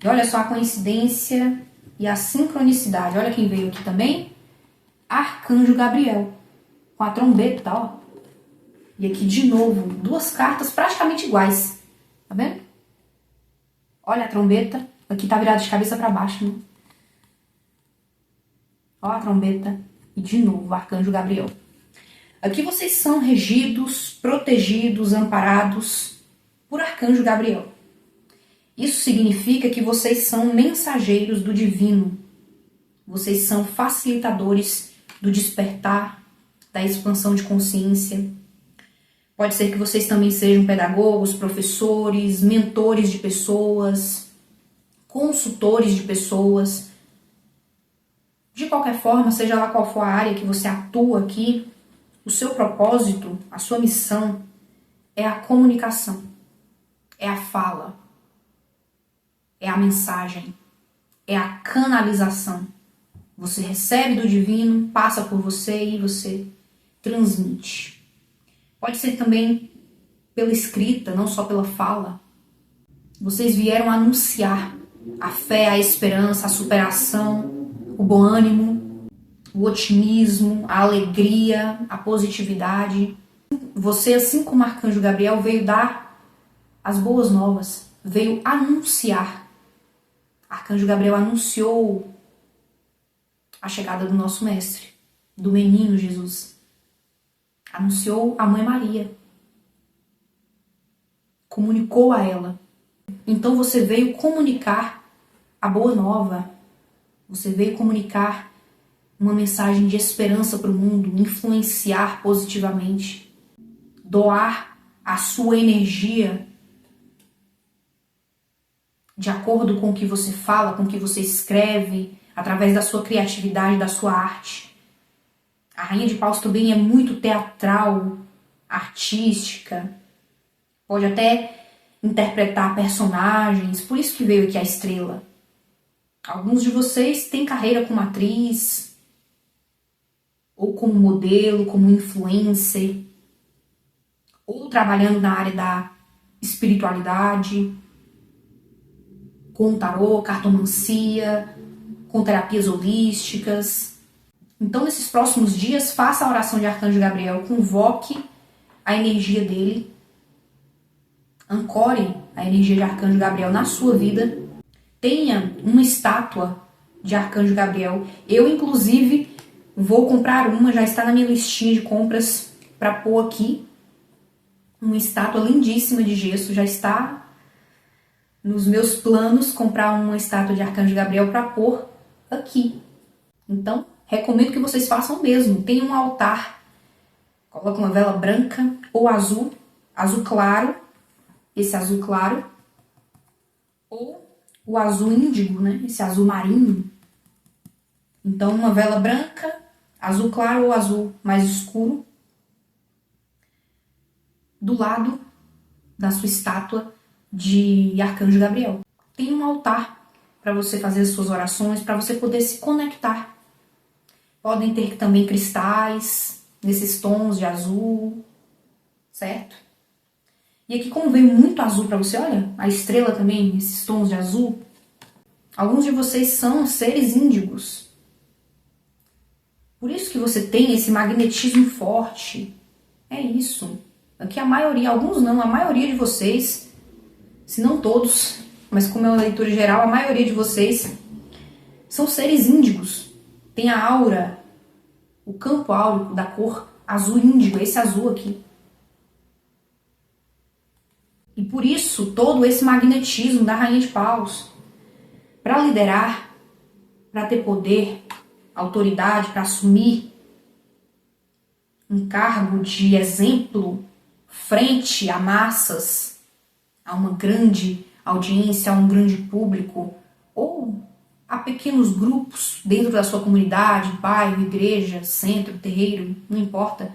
E olha só a coincidência e a sincronicidade. Olha quem veio aqui também. Arcanjo Gabriel. Com a trombeta, ó. E aqui de novo, duas cartas praticamente iguais. Tá vendo? Olha a trombeta. Aqui tá virada de cabeça para baixo, né? Ó a trombeta. E de novo, o Arcanjo Gabriel. Aqui vocês são regidos, protegidos, amparados por Arcanjo Gabriel. Isso significa que vocês são mensageiros do divino. Vocês são facilitadores do despertar, da expansão de consciência. Pode ser que vocês também sejam pedagogos, professores, mentores de pessoas, consultores de pessoas. De qualquer forma, seja lá qual for a área que você atua aqui, o seu propósito, a sua missão é a comunicação, é a fala, é a mensagem, é a canalização. Você recebe do divino, passa por você e você transmite. Pode ser também pela escrita, não só pela fala. Vocês vieram anunciar a fé, a esperança, a superação, o bom ânimo, o otimismo, a alegria, a positividade. Você, assim como o Arcanjo Gabriel, veio dar as boas novas, veio anunciar. Arcanjo Gabriel anunciou a chegada do nosso mestre, do menino Jesus. Anunciou a Mãe Maria. Comunicou a ela. Então você veio comunicar a boa nova. Você veio comunicar uma mensagem de esperança para o mundo, influenciar positivamente, doar a sua energia de acordo com o que você fala, com o que você escreve, através da sua criatividade, da sua arte. A Rainha de Paus também é muito teatral, artística, pode até interpretar personagens, por isso que veio aqui a estrela. Alguns de vocês têm carreira como atriz, ou como modelo, como influencer, ou trabalhando na área da espiritualidade, com tarô, cartomancia, com terapias holísticas. Então, nesses próximos dias, faça a oração de Arcanjo Gabriel, convoque a energia dele, ancore a energia de Arcanjo Gabriel na sua vida, tenha uma estátua de Arcanjo Gabriel. Eu, inclusive, vou comprar uma, já está na minha listinha de compras para pôr aqui. Uma estátua lindíssima de gesso, já está nos meus planos comprar uma estátua de Arcanjo Gabriel para pôr aqui. Então, recomendo que vocês façam o mesmo. Tenha um altar, coloque uma vela branca ou azul, azul claro, esse azul claro, ou o azul índigo, né? Esse azul marinho. Então, uma vela branca, azul claro ou azul mais escuro, do lado da sua estátua de Arcanjo Gabriel. Tem um altar para você fazer as suas orações, para você poder se conectar. Podem ter também cristais nesses tons de azul, certo? E aqui, como veio muito azul para você, olha, a estrela também, esses tons de azul. Alguns de vocês são seres índigos. Por isso que você tem esse magnetismo forte. É isso. Aqui a maioria, alguns não, a maioria de vocês, se não todos, mas como é uma leitura geral, a maioria de vocês são seres índigos. Tem a aura, o campo áurico da cor azul índigo, esse azul aqui. E por isso, todo esse magnetismo da Rainha de Paus, para liderar, para ter poder, autoridade, para assumir um cargo de exemplo frente a massas, a uma grande audiência, a um grande público, ou a pequenos grupos dentro da sua comunidade, bairro, igreja, centro, terreiro, não importa.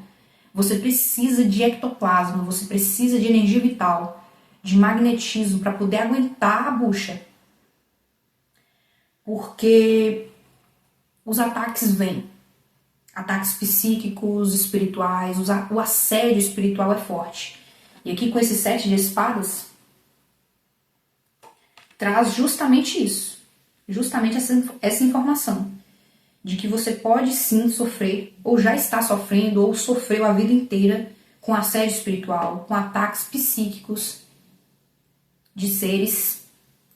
Você precisa de ectoplasma, você precisa de energia vital, de magnetismo para poder aguentar a bucha. Porque os ataques vêm. Ataques psíquicos, espirituais, o assédio espiritual é forte. E aqui com esse 7 de espadas, traz justamente isso. Justamente essa informação. De que você pode sim sofrer, ou já está sofrendo, ou sofreu a vida inteira com assédio espiritual, com ataques psíquicos de seres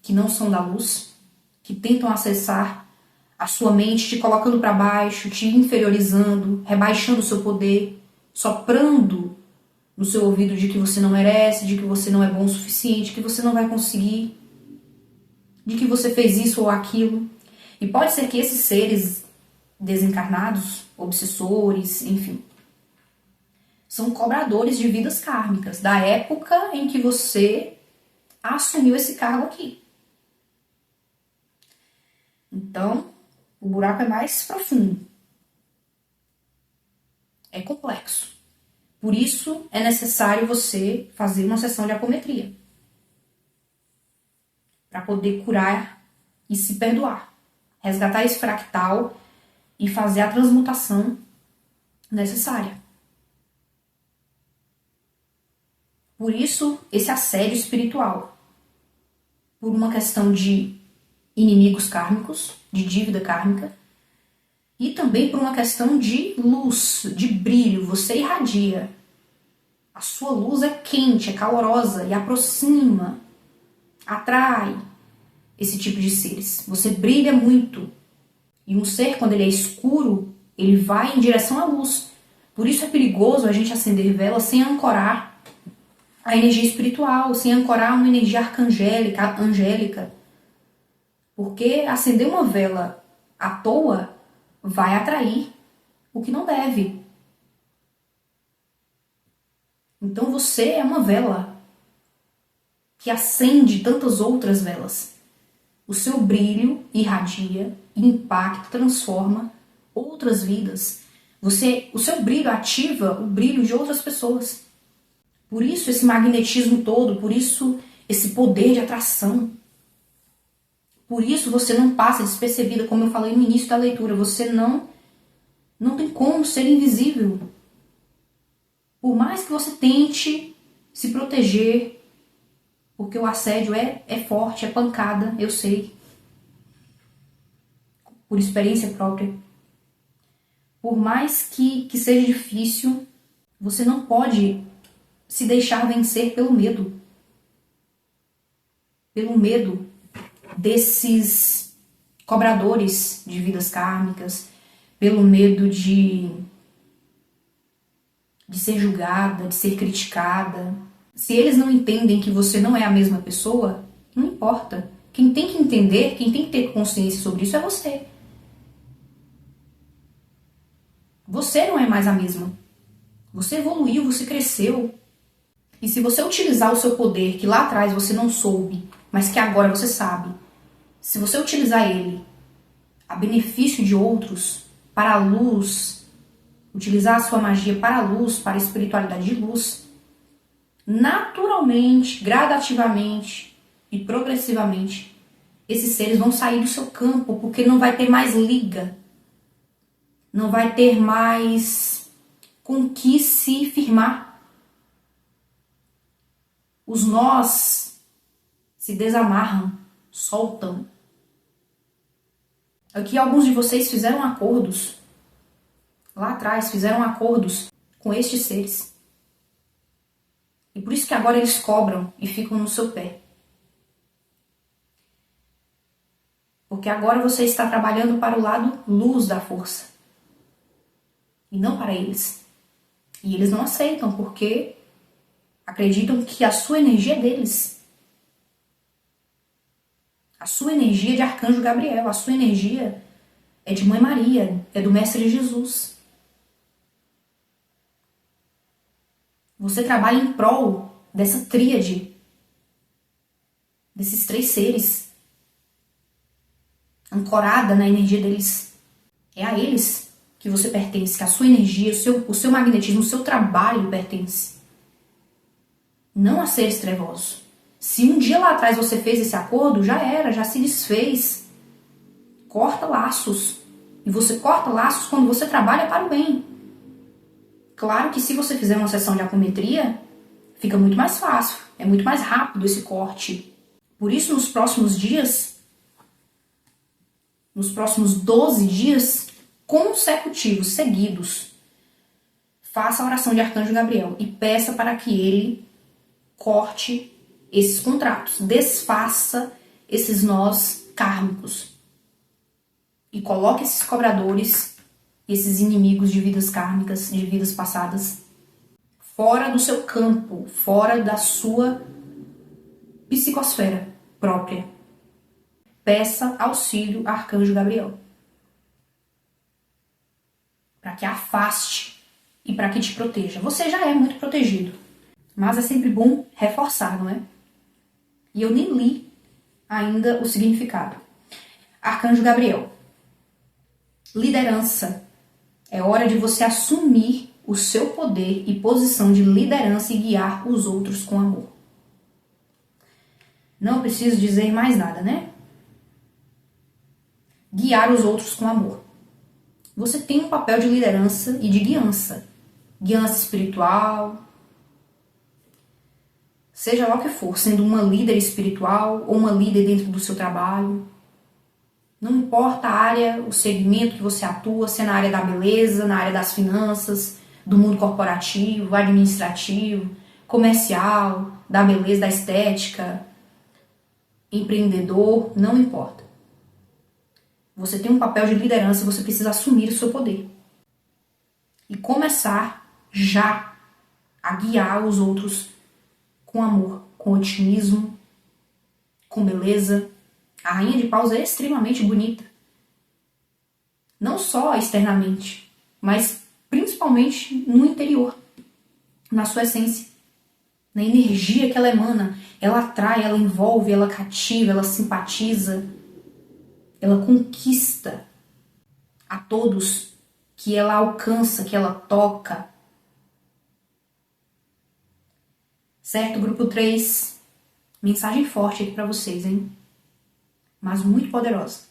que não são da luz, que tentam acessar a sua mente, te colocando para baixo, te inferiorizando, rebaixando o seu poder, soprando no seu ouvido de que você não merece, de que você não é bom o suficiente, que você não vai conseguir, de que você fez isso ou aquilo. E pode ser que esses seres desencarnados, obsessores, enfim, são cobradores de vidas kármicas, da época em que você assumiu esse cargo aqui. Então, o buraco é mais profundo. É complexo. Por isso, é necessário você fazer uma sessão de apometria. Para poder curar e se perdoar. Resgatar esse fractal e fazer a transmutação necessária. Por isso, esse assédio espiritual. Por uma questão de inimigos kármicos, de dívida kármica, e também por uma questão de luz, de brilho, você irradia. A sua luz é quente, é calorosa e aproxima, atrai esse tipo de seres. Você brilha muito. E um ser, quando ele é escuro, ele vai em direção à luz. Por isso é perigoso a gente acender velas sem ancorar a energia espiritual, sem ancorar uma energia angélica. Porque acender uma vela à toa vai atrair o que não deve. Então você é uma vela que acende tantas outras velas. O seu brilho irradia, impacta, transforma outras vidas. O seu brilho ativa o brilho de outras pessoas. Por isso esse magnetismo todo, por isso esse poder de atração. Por isso você não passa despercebida, como eu falei no início da leitura. Você não tem como ser invisível. Por mais que você tente se proteger, porque o assédio é forte, é pancada, eu sei. Por experiência própria. Por mais que seja difícil, você não pode se deixar vencer pelo medo. Pelo medo desses cobradores de vidas kármicas, pelo medo de ser julgada, de ser criticada. Se eles não entendem que você não é a mesma pessoa, não importa. Quem tem que entender, quem tem que ter consciência sobre isso é você. Você não é mais a mesma. Você evoluiu, você cresceu. E se você utilizar o seu poder, que lá atrás você não soube, mas que agora você sabe, se você utilizar ele a benefício de outros, para a luz, utilizar a sua magia para a luz, para a espiritualidade de luz, naturalmente, gradativamente e progressivamente, esses seres vão sair do seu campo, porque não vai ter mais liga, não vai ter mais com que se firmar. Os nós se desamarram, soltam. Aqui alguns de vocês fizeram acordos, lá atrás fizeram acordos com estes seres. E por isso que agora eles cobram e ficam no seu pé. Porque agora você está trabalhando para o lado luz da força. E não para eles. E eles não aceitam, porque acreditam que a sua energia é deles. A sua energia é de Arcanjo Gabriel. A sua energia é de Mãe Maria. É do Mestre Jesus. Você trabalha em prol dessa tríade. Desses três seres. Ancorada na energia deles. É a eles que você pertence, que a sua energia, o seu magnetismo, o seu trabalho pertence. Não a seres trevosos. Se um dia lá atrás você fez esse acordo, já era, já se desfez. Corta laços. E você corta laços quando você trabalha para o bem. Claro que se você fizer uma sessão de apometria, fica muito mais fácil. É muito mais rápido esse corte. Por isso, nos próximos dias, nos próximos 12 dias consecutivos, seguidos, faça a oração de Arcanjo Gabriel e peça para que ele corte esses contratos, desfaça esses nós kármicos e coloque esses cobradores, esses inimigos de vidas kármicas, de vidas passadas, fora do seu campo, fora da sua psicosfera própria. Peça auxílio a Arcanjo Gabriel para que afaste e para que te proteja. Você já é muito protegido, mas é sempre bom reforçar, não é? E eu nem li ainda o significado. Arcanjo Gabriel. Liderança. É hora de você assumir o seu poder e posição de liderança e guiar os outros com amor. Não preciso dizer mais nada, né? Guiar os outros com amor. Você tem um papel de liderança e de guiança. Guiança espiritual, seja lá o que for, sendo uma líder espiritual ou uma líder dentro do seu trabalho. Não importa a área, o segmento que você atua, se é na área da beleza, na área das finanças, do mundo corporativo, administrativo, comercial, da beleza, da estética, empreendedor, não importa. Você tem um papel de liderança e você precisa assumir o seu poder. E começar já a guiar os outros com amor, com otimismo, com beleza. A Rainha de Paus é extremamente bonita. Não só externamente, mas principalmente no interior, na sua essência, na energia que ela emana. Ela atrai, ela envolve, ela cativa, ela simpatiza, ela conquista a todos que ela alcança, que ela toca. Certo, grupo 3? Mensagem forte aqui pra vocês, hein? Mas muito poderosa.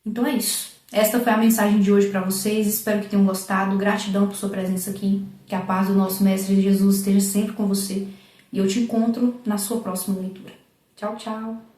Então é isso. Esta foi a mensagem de hoje para vocês. Espero que tenham gostado. Gratidão por sua presença aqui. Que a paz do nosso Mestre Jesus esteja sempre com você. E eu te encontro na sua próxima leitura. Tchau, tchau.